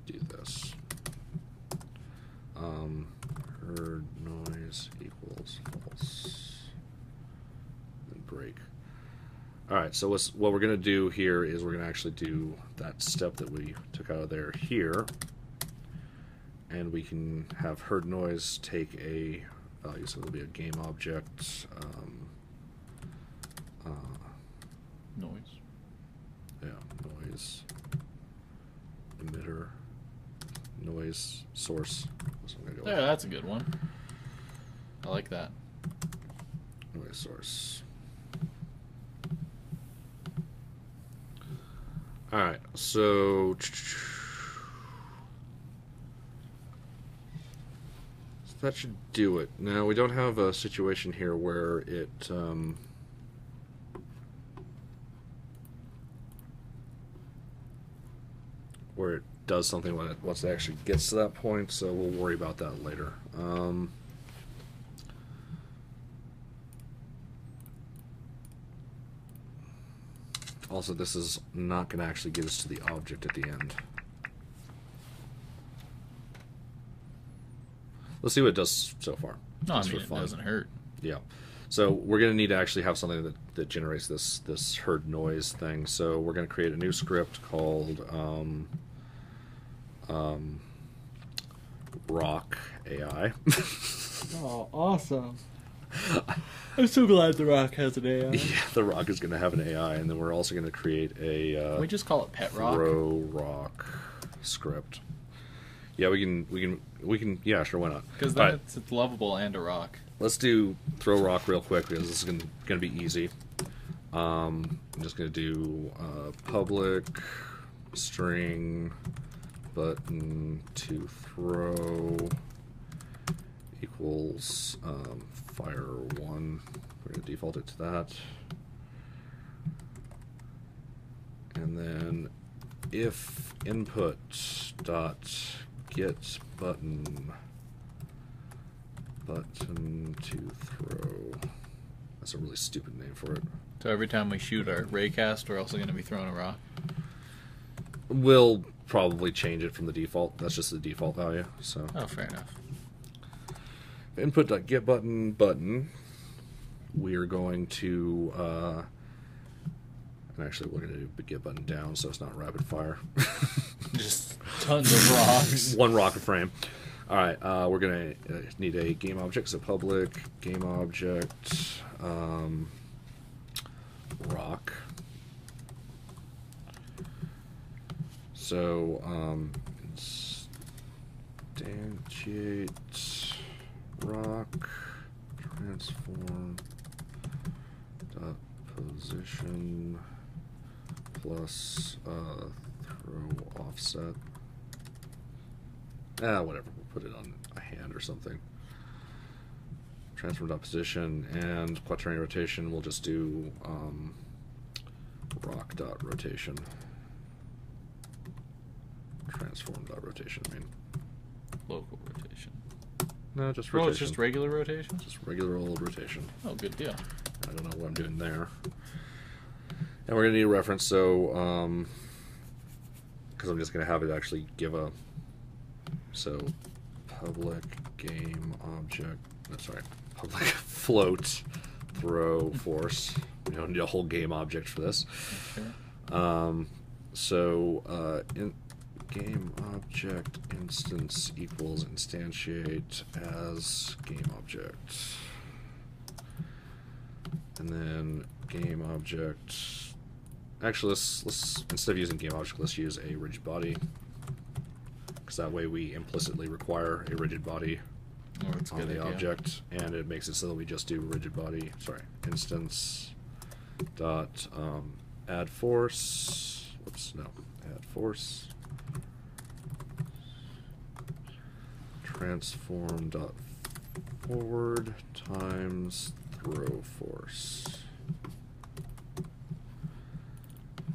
do this. Heard noise equals false. And break. Alright, so what we're going to do here is we're going to actually do that step that we took out of there here. And we can have heard noise take a value, so it'll be a game object. Noise. Yeah, noise emitter noise source. There, that's a good one. I like that. Noise source. Alright, so that should do it. Now, we don't have a situation here where it does something once it actually gets to that point, so we'll worry about that later. Also, this is not going to actually get us to the object at the end. Let's see what it does so far. No, I mean, it doesn't hurt. Yeah. So we're going to need to actually have something that generates this herd noise thing. So we're going to create a new script called Rock AI. Oh, awesome. I'm so glad the Rock has an AI. Yeah, the Rock is going to have an AI, and then we're also going to create a Can we just call it Pet Rock? Throw Rock script. Yeah, we can. Yeah, sure, why not? Because then it's lovable and a rock. Let's do Throw Rock real quick because this is going to be easy. I'm just going to do public string button to throw equals fire 1. We're going to default it to that. And then if input dot get button to throw. That's a really stupid name for it. So every time we shoot our raycast, we're also going to be throwing a rock? We'll probably change it from the default. That's just the default value. So. Oh, fair enough. Input.getButton, we are going to, and actually we're going to do get button down so it's not rapid fire. Just tons of rocks. One rock a frame. All right, we're going to need a game object, so public game object rock. So instantiate rock transform dot position plus throw offset. Whatever. We'll put it on a hand or something. Transform dot position and quaternion rotation. We'll just do rock dot rotation. Transform dot rotation. I mean local rotation. No, just rotation. Oh, it's just regular rotation? Just regular old rotation. Oh, good deal. I don't know what I'm doing there. And we're going to need a reference, so, because I'm just going to have it actually give a, so, public game object, public float throw force. We don't need a whole game object for this. Okay. In game object instance equals instantiate as game object, and then game object. Actually, let's instead of using game object, let's use a rigid body, because that way we implicitly require a rigid body on the object, and it makes it so that we just do rigid body. Sorry, instance dot add force. Whoops, no, add force. Transform dot forward times throw force,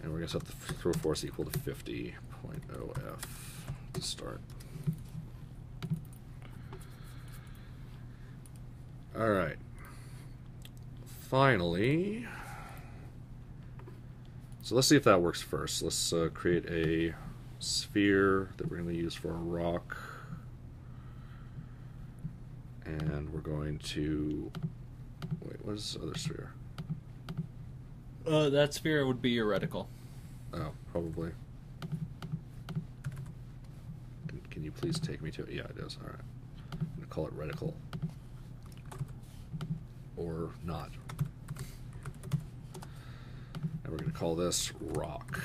and we're going to set the throw force equal to 50.0 f to start. All right. Finally, so let's see if that works first. Let's create a sphere that we're going to use for a rock. And we're going to, wait, what is this other sphere? That sphere would be your reticle. Oh, probably. Can you please take me to it? Yeah, it is. All right. I'm going to call it reticle. Or not. And we're going to call this rock.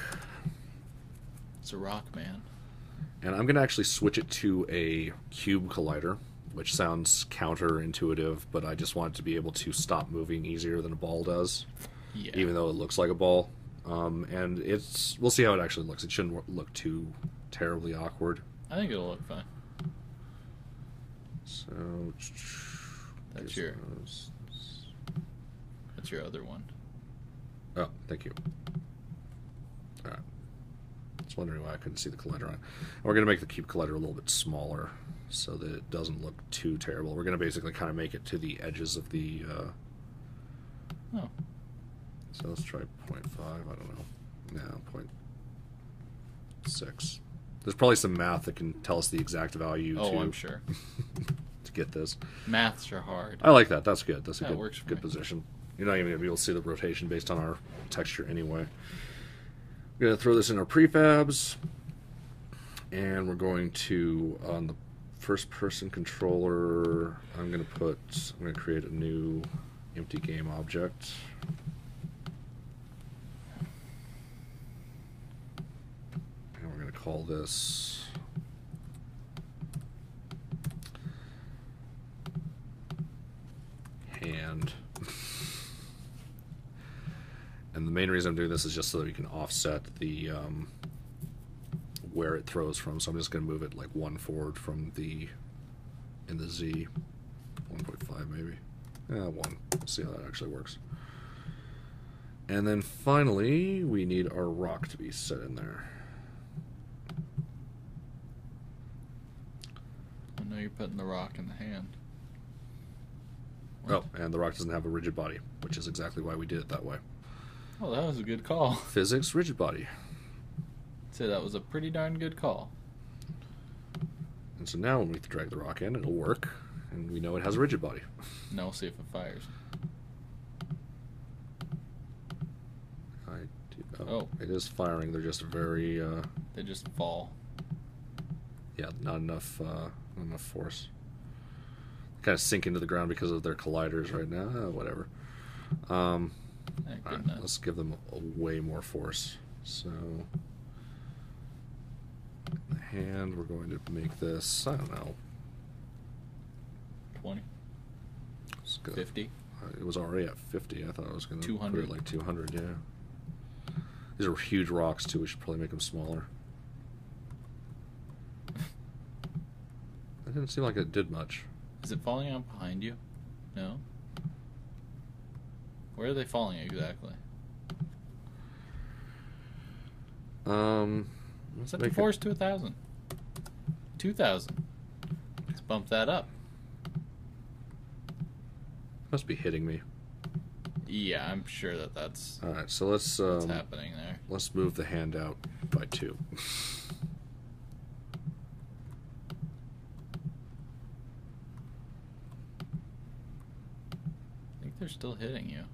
It's a rock, man. And I'm going to actually switch it to a cube collider, which sounds counterintuitive, but I just want it to be able to stop moving easier than a ball does, even though it looks like a ball. And we'll see how it actually looks. It shouldn't look too terribly awkward. I think it'll look fine. So that's your other one. Oh, thank you. All right. I was wondering why I couldn't see the collider on. And we're going to make the cube collider a little bit smaller so that it doesn't look too terrible. We're going to basically kind of make it to the edges of the... Oh. So let's try 0.5. I don't know. No, 0.6. There's probably some math that can tell us the exact value. Oh, I'm sure. To get this. Maths are hard. I like that. That's good. That's a good me. Position. You're not even going to be able to see the rotation based on our texture anyway. We're going to throw this in our prefabs. And we're going to, on the first person controller, I'm going to create a new empty game object. And we're going to call this hand. And the main reason I'm doing this is just so that we can offset the where it throws from. So I'm just going to move it like one forward from in the Z. 1.5 maybe. Yeah, 1. Let's see how that actually works. And then finally, we need our rock to be set in there. I know you're putting the rock in the hand. What? Oh, and the rock doesn't have a rigid body, which is exactly why we did it that way. Oh, that was a good call. Physics, rigid body. I'd say that was a pretty darn good call. And so now when we drag the rock in, it'll work, and we know it has a rigid body. Now we'll see if it fires. Oh. It is firing. They're just very... they just fall. Yeah, not enough force. Kind of sink into the ground because of their colliders right now. Whatever. All right, let's give them a way more force. So, the hand, we're going to make this, I don't know. 20? 50? It was already at 50. I thought I was going to 200. put it like 200, yeah. These are huge rocks, too. We should probably make them smaller. That didn't seem like it did much. Is it falling out behind you? No? Where are they falling exactly? Set the force to 1,000. 2,000. Let's bump that up. Must be hitting me. Yeah, I'm sure that's... Alright, so let's... what's happening there? Let's move the hand out by 2. I think they're still hitting you.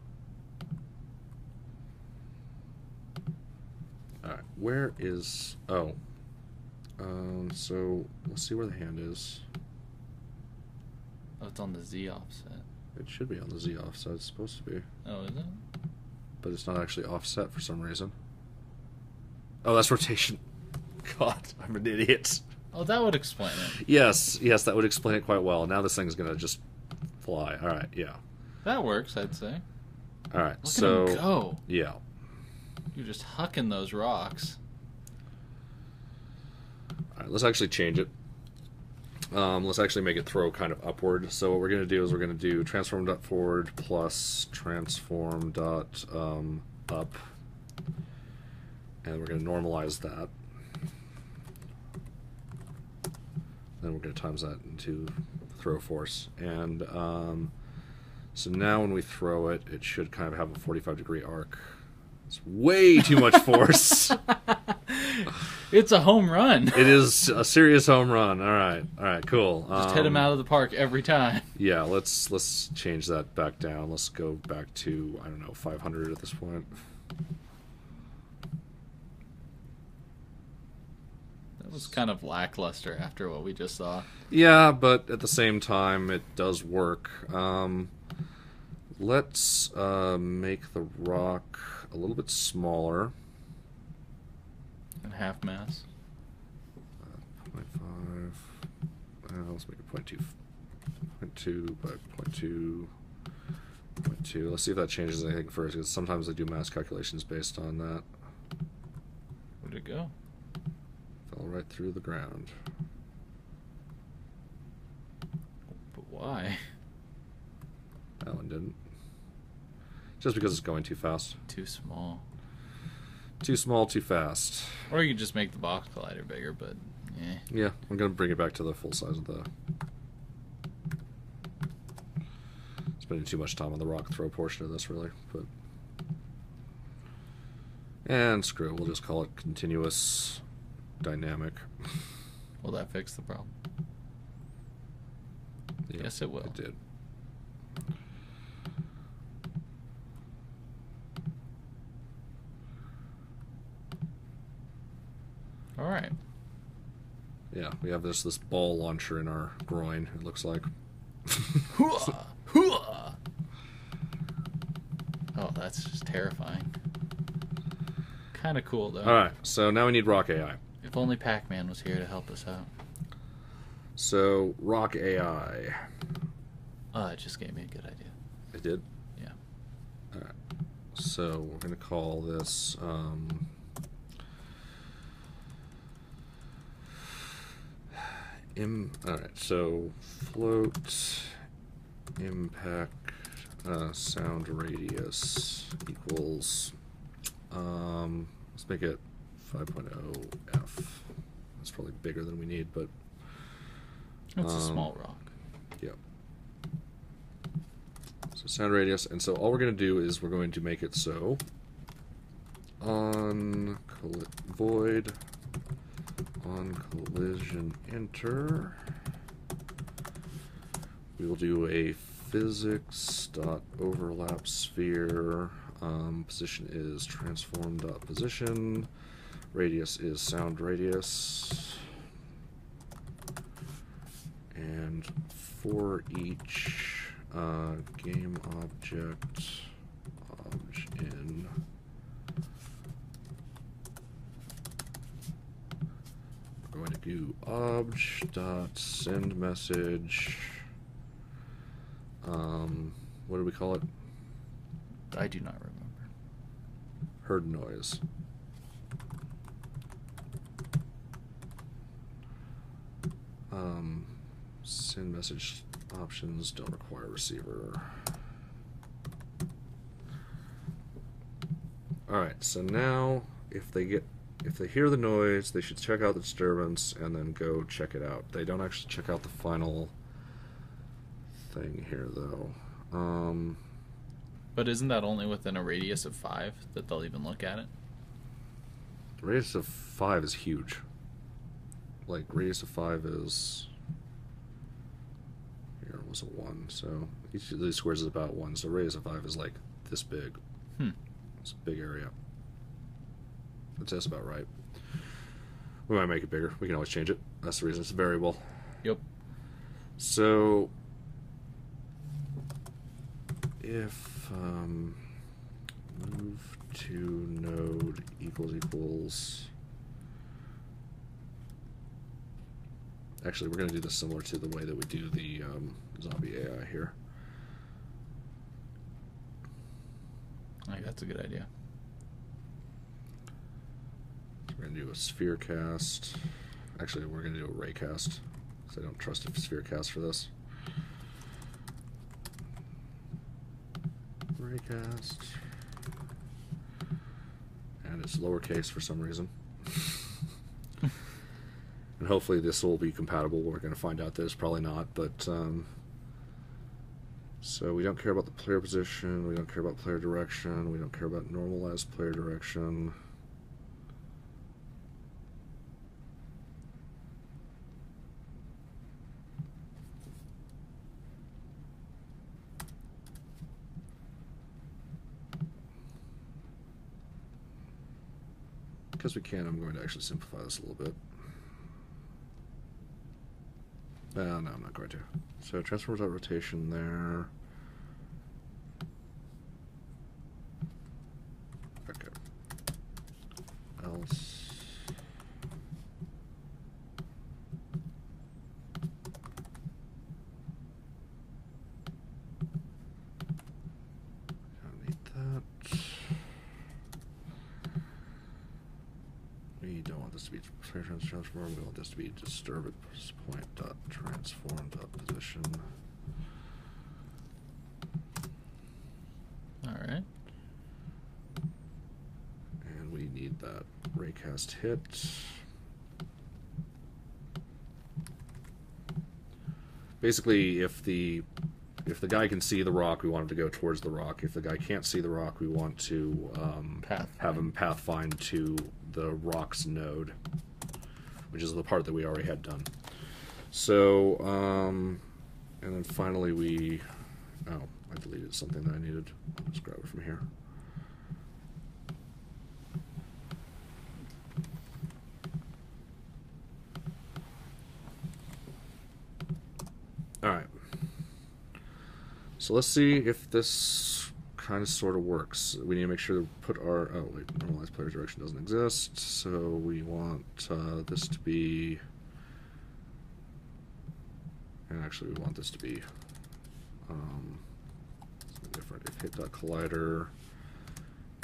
Alright, where is... Oh. So, let's see where the hand is. Oh, it's on the Z offset. It should be on the Z offset. It's supposed to be. Oh, is it? But it's not actually offset for some reason. Oh, that's rotation. God, I'm an idiot. Oh, that would explain it. Yes, that would explain it quite well. Now this thing's going to just fly. Alright, yeah. That works, I'd say. Alright, so... Look at him go. Yeah. You're just hucking those rocks. Alright, let's actually change it. Let's actually make it throw kind of upward. So what we're going to do is we're going to do transform.forward plus transform.up. And we're going to normalize that. Then we're going to times that into throw force. And so now when we throw it, it should kind of have a 45-degree arc. It's way too much force. It's a home run. It is a serious home run. All right, cool. Just hit him out of the park every time. Yeah, let's change that back down. Let's go back to, I don't know, 500 at this point. That was kind of lackluster after what we just saw. Yeah, but at the same time, it does work. Let's make the rock a little bit smaller. And half mass. let's make it 0.2 by 0.2. 0.2. Let's see if that changes anything first, because sometimes I do mass calculations based on that. Where'd it go? Fell right through the ground. But why? That one didn't. Just because it's going too fast. Too small. Too small, too fast. Or you could just make the box collider bigger, but eh. Yeah, I'm going to bring it back to the full size of the... Spending too much time on the rock throw portion of this, really. But and screw it, we'll just call it continuous dynamic. Will that fix the problem? Yeah, yes, it will. It did. All right. Yeah, we have this ball launcher in our groin, it looks like. Oh, that's just terrifying. Kind of cool, though. Alright, so now we need Rock AI. If only Pac-Man was here to help us out. So, Rock AI. Oh, it just gave me a good idea. It did? Yeah. Alright, so we're going to call this... Alright, so float impact sound radius equals let's make it 5.0 F. That's probably bigger than we need, but it's a small rock. Yeah. So sound radius, and so all we're going to do is we're going to make it so on void on collision enter, we will do a physics dot overlap sphere. Position is transform dot position. Radius is sound radius. And for each game object in going to do obj.send message. What do we call it? I do not remember. Heard noise. Send message options don't require receiver. Alright, so now if they hear the noise, they should check out the disturbance and then go check it out. They don't actually check out the final thing here, though. But isn't that only within a radius of 5 that they'll even look at it? The radius of 5 is huge. Like, radius of 5 is... Here was a 1, so each of these squares is about 1, so radius of 5 is like this big. It's a big area. That's about right. We might make it bigger. We can always change it. That's the reason it's a variable. Yep. So if move to node equals actually we're going to do this similar to the way that we do the zombie AI here. I think that's a good idea. We're going to do a sphere cast. Actually, we're going to do a ray cast, because I don't trust a sphere cast for this. Ray cast. And it's lowercase for some reason. And hopefully this will be compatible. We're going to find out that it's probably not, but so we don't care about the player position, we don't care about player direction, we don't care about normalized player direction. Because we can, I'm going to actually simplify this a little bit. No, I'm not going to. So transforms out rotation there. Okay. Else. transform. We want this to be disturbance point dot transform dot position. All right. And we need that raycast hit. Basically, if the guy can see the rock, we want him to go towards the rock. If the guy can't see the rock, we want to have him pathfind to the rock's node, which is the part that we already had done. So, and then finally oh, I deleted something that I needed. I'll just grab it from here. Alright. So let's see if this kind of sort of works. We need to make sure to put our... Oh, wait. Normalized player direction doesn't exist. So we want this to be... And actually, we want this to be... something different. If hit.collider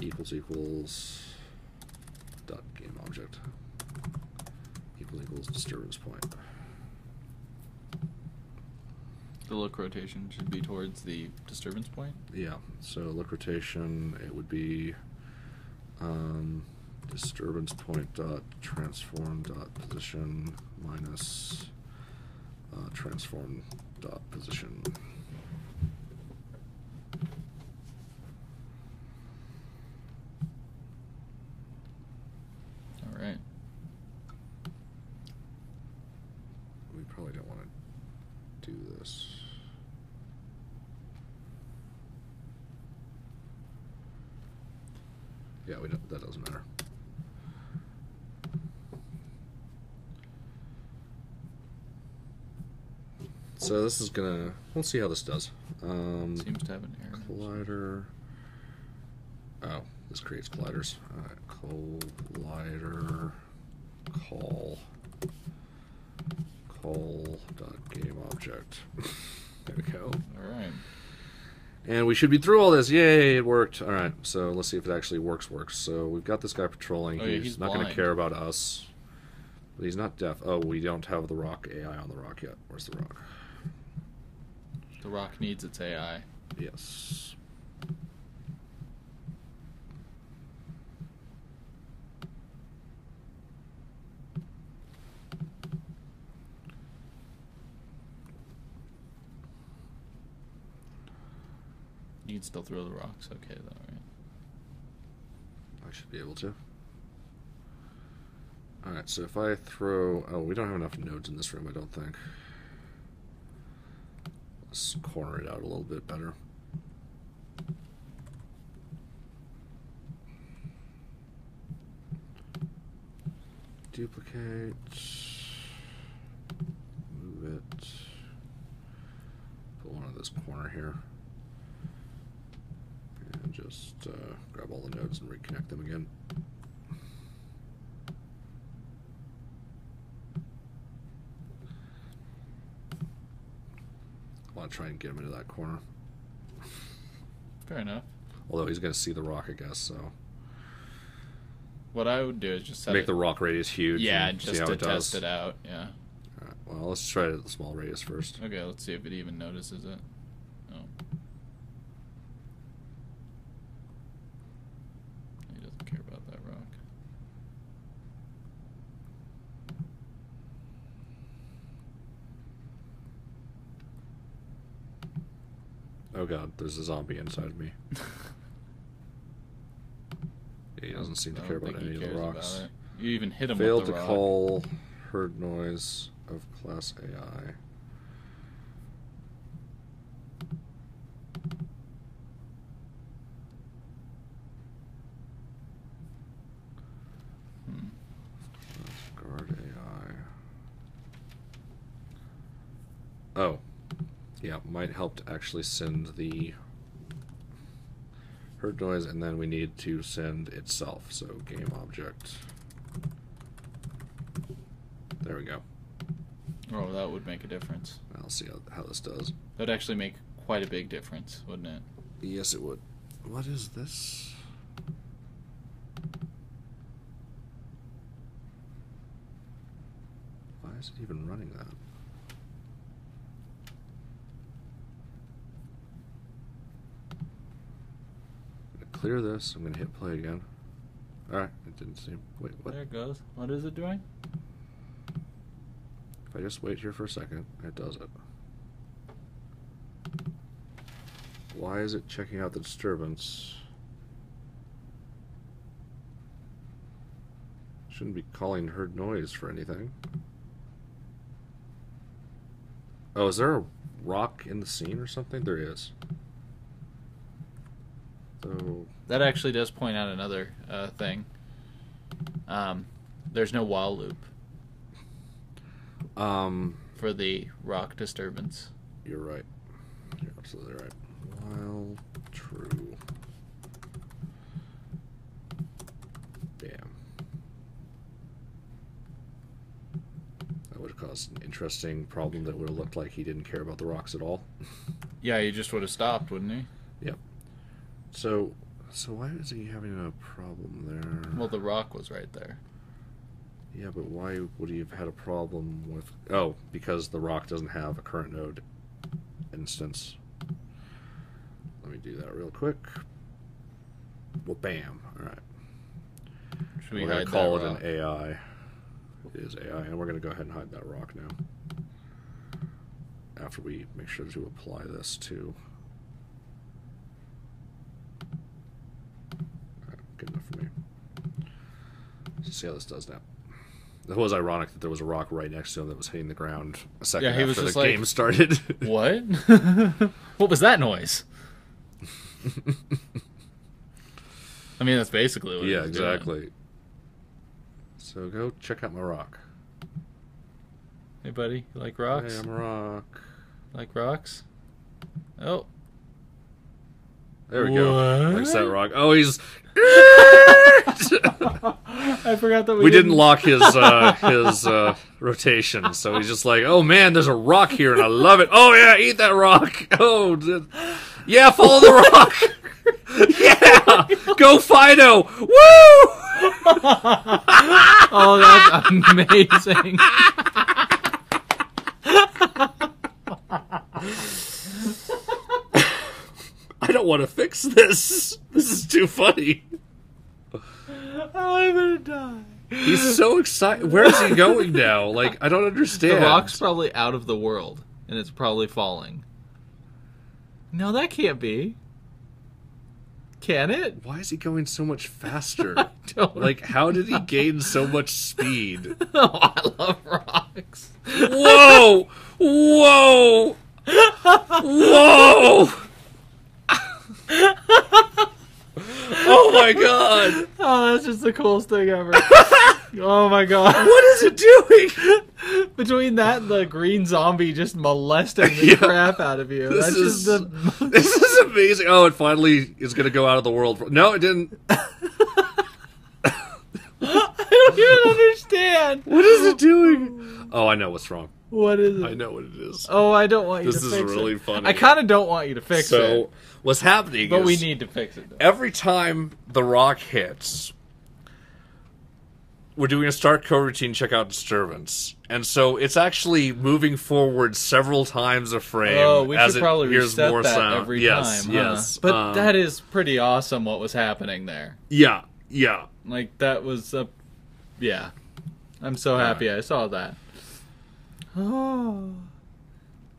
equals dot game object equals disturbance point. The look rotation should be towards the disturbance point? Yeah, so look rotation, it would be disturbance point dot transform dot position minus transform dot position. All right. We probably don't want to do this. Yeah, we don't, that doesn't matter. So this is gonna, we'll see how this does. Seems to have an error. Collider. Oh, this creates colliders. Alright, collider call dot game object. There we go. All right. And we should be through all this. Yay, it worked. All right, so let's see if it actually works. So we've got this guy patrolling. Oh, yeah, he's not going to care about us. But he's not deaf. Oh, we don't have the rock AI on the rock yet. Where's the rock? The rock needs its AI. Yes. You can still throw the rocks, okay, though, right? I should be able to. Alright, so if I throw... Oh, we don't have enough nodes in this room, I don't think. Let's corner it out a little bit better. Duplicate. Move it. Put one in this corner here. And just grab all the nodes and reconnect them again. I want to try and get him into that corner. Fair enough. Although he's going to see the rock, I guess, so... What I would do is just set make the rock radius huge. Yeah, and just see how to it test does. it out, yeah. Alright, well, let's try it at the small radius first. Okay, let's see if it even notices it. Oh. He doesn't care about that rock. Oh god, there's a zombie inside me. Yeah, he doesn't seem to care about any of the rocks. You even hit him Failed with the to rock. call herd noise of class AI. Guard AI. Oh. Yeah, might help to actually send the herd noise, and then we need to send itself. So game object. There we go. Oh, that would make a difference. I'll see how this does. That would actually make quite a big difference, wouldn't it? Yes, it would. What is this? is it even running that? I'm gonna clear this. I'm gonna hit play again. Alright, it didn't seem. Wait, what? There it goes. What is it doing? If I just wait here for a second, it does it. Why is it checking out the disturbance? Shouldn't be calling heard noise for anything. Oh, is there a rock in the scene or something? There is. So that actually does point out another thing. There's no while loop. For the rock disturbance. You're right. You're absolutely right. While true. Bam. That would have caused an interesting problem that would have looked like he didn't care about the rocks at all. Yeah, he just would have stopped, wouldn't he? Yep. So why is he having a problem there? Well, the rock was right there. Yeah, but why would he have had a problem with... Oh, because the rock doesn't have a current node instance. Let me do that real quick. Well, bam. Alright. Should we We're going hide to call that it rock? an AI. It is AI, and we're going to go ahead and hide that rock now. After we make sure to apply this to... Alright, good enough for me. Let's see how this does now. It was ironic that there was a rock right next to him that was hitting the ground a second he after was the just like, game started. What? What was that noise? I mean, that's basically what it was exactly. doing. So go check out my rock. Hey, buddy, you like rocks? Hey, I'm a rock. Like rocks? Oh. There we go. Likes that rock. Oh, he's... I forgot that we didn't lock his rotation, so he's just like, oh man, there's a rock here and I love it. Oh yeah, eat that rock. Oh yeah, follow the rock. Yeah, go Fido. Woo! Oh, that's amazing. I don't want to fix this. This is too funny. I'm gonna die. He's so excited. Where is he going now? Like, I don't understand. The rock's probably out of the world, and it's probably falling. No, that can't be. Can it? Why is he going so much faster? I don't Like, how did he gain so much speed? Oh, I love rocks. Whoa! Whoa! Whoa! Oh my god! Oh, that's just the coolest thing ever. Oh my god. What is it doing? Between that and the green zombie just molesting the crap out of you. This is amazing. Oh, it finally is going to go out of the world. No, it didn't. I don't even understand. What is it doing? Oh, I know what's wrong. What is it? I know what it is. Oh, I don't want you to This fix it. is really funny. I kind of don't want you to fix it. So, what's happening But is... we need to fix it. Every time the rock hits, we're doing a start coroutine checkout disturbance. And so it's actually moving forward several times a frame. Oh, we as should it probably hears reset more that sound. every Yes, time. yes. Huh? But that is pretty awesome what was happening there. Yeah, yeah. Like, that was yeah. I'm so happy I saw that. Oh.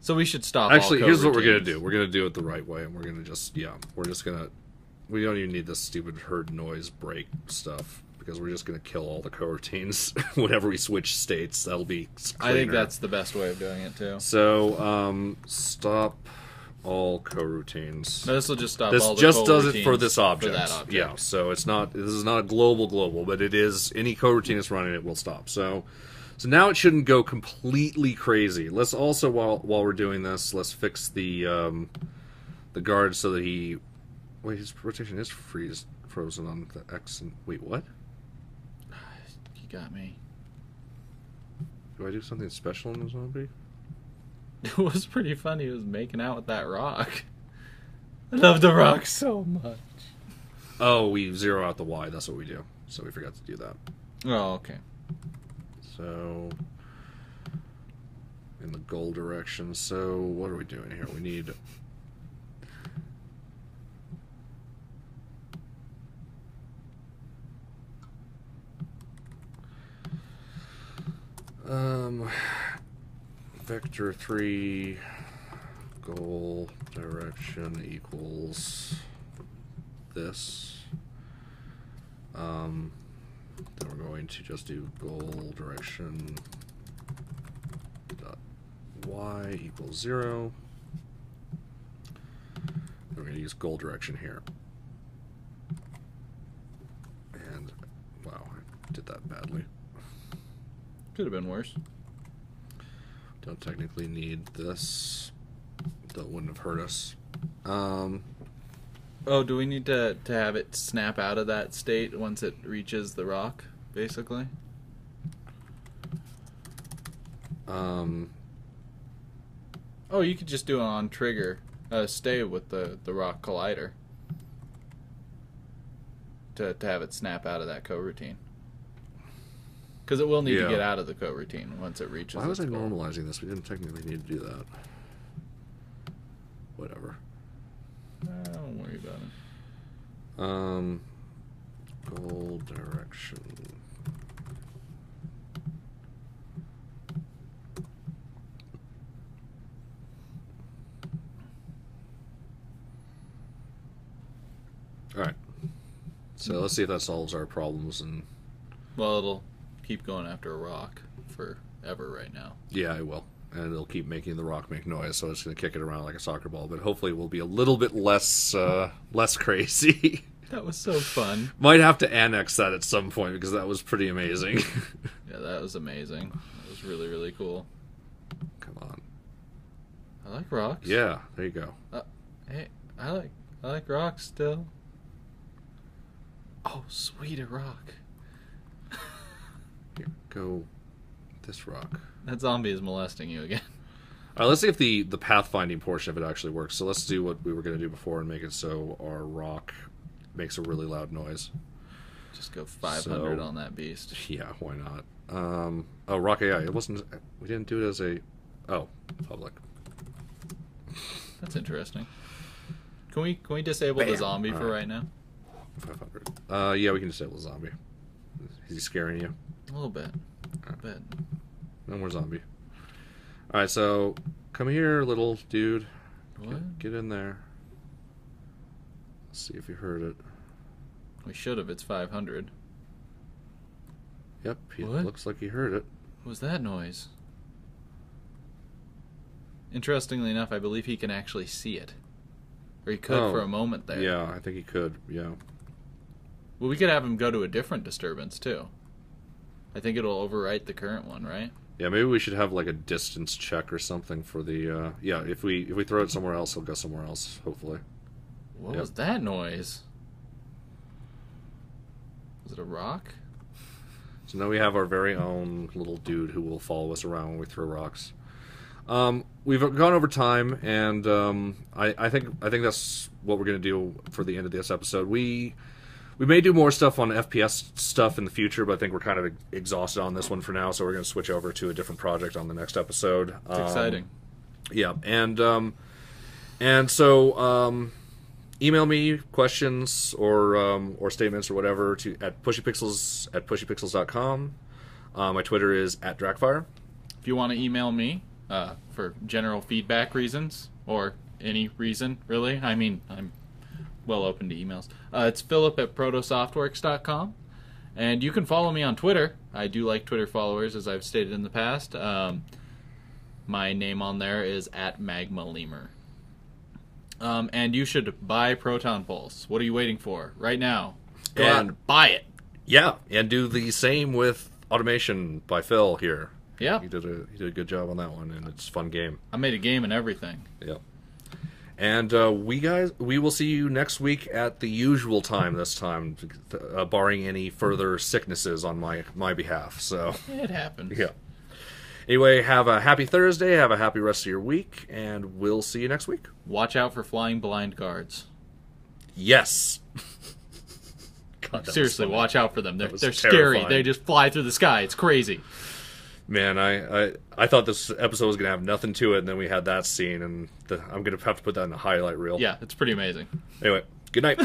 So we should stop. Actually, all here's what we're coroutines. gonna do. We're gonna do it the right way, and we're gonna just we don't even need this stupid herd noise break stuff because we're just gonna kill all the coroutines whenever we switch states. That'll be cleaner. I think that's the best way of doing it too. So stop all coroutines. No, this will just stop. This all the just does it coroutines for this object. For that object. Yeah. So it's not. This is not a global, but it is any coroutine that's running it will stop. So now it shouldn't go completely crazy. Let's also while we're doing this, let's fix the guard so that he. Wait, his rotation is frozen on the X and wait, what? You got me. Do I do something special in the zombie? It was pretty funny. He was making out with that rock. I love the rock so much. Oh, we zero out the Y. That's what we do. So we forgot to do that. Oh, okay. So in the goal direction. So what are we doing here? We need... vector 3 goal direction equals this. Then we're going to just do goal direction dot y equals 0. Then we're going to use goal direction here. And wow, I did that badly. Could have been worse. Don't technically need this. That wouldn't have hurt us. Oh, do we need to have it snap out of that state once it reaches the rock, basically? Oh, you could just do it on trigger. Stay with the rock collider. To have it snap out of that coroutine. Because it will need to get out of the coroutine once it reaches. Why was I goal. normalizing this? We didn't technically need to do that. Whatever. Don't worry about it. Goal direction. All right. So let's see if that solves our problems. And well, it'll keep going after a rock forever right now. Yeah, it will. And it'll keep making the rock make noise, so it's going to kick it around like a soccer ball. But hopefully it will be a little bit less crazy. That was so fun. Might have to annex that at some point, because that was pretty amazing. Yeah, that was amazing. That was really, really cool. Come on. I like rocks. Yeah, there you go. Hey, I like rocks still. Oh, sweet, a rock. Here, go this rock. That zombie is molesting you again. All right, let's see if the pathfinding portion of it actually works. So let's do what we were going to do before and make it so our rock makes a really loud noise. Just go 500 on that beast. Yeah, why not? Oh, rock AI. It wasn't. We didn't do it as a. Oh, public. That's interesting. Can we disable the zombie for right now? 500. Yeah, we can disable the zombie. Is he scaring you? A little bit. A bit. No more zombie. All right, so come here, little dude. What? Get in there. Let's see if you heard it. We should have. It's 500. Yep, it looks like he heard it. What was that noise? Interestingly enough, I believe he can actually see it. Or he could for a moment there. Yeah, I think he could, yeah. Well, we could have him go to a different disturbance, too. I think it'll overwrite the current one, right? Yeah, maybe we should have like a distance check or something for the, yeah, if we throw it somewhere else, he'll go somewhere else, hopefully. What was that noise? Was it a rock? So now we have our very own little dude who will follow us around when we throw rocks. We've gone over time, and I think that's what we're going to do for the end of this episode. We may do more stuff on FPS stuff in the future, but I think we're kind of exhausted on this one for now, so we're going to switch over to a different project on the next episode. It's exciting. Yeah, and so email me questions or statements or whatever at pushypixels@pushypixels.com. My Twitter is @Drakfire. If you want to email me for general feedback reasons or any reason, really, I mean, I'm well open to emails. It's philip@protosoftworks.com. And you can follow me on Twitter. I do like Twitter followers, as I've stated in the past. My name on there is @MagmaLemur. And you should buy Proton Pulse. What are you waiting for? Right now. Go out and buy it. Yeah, and do the same with Automation by Phil here. Yeah. He did a good job on that one, and it's a fun game. I made a game and everything. Yeah. And we will see you next week at the usual time this time, barring any further sicknesses on my behalf. So it happens. Yeah. Anyway, have a happy Thursday, have a happy rest of your week, and we'll see you next week. Watch out for flying blind guards. Yes. God, seriously, watch out for them. They're scary. They just fly through the sky. It's crazy. Man, I thought this episode was going to have nothing to it, and then we had that scene, and I'm going to have to put that in the highlight reel. Yeah, it's pretty amazing. Anyway, good night.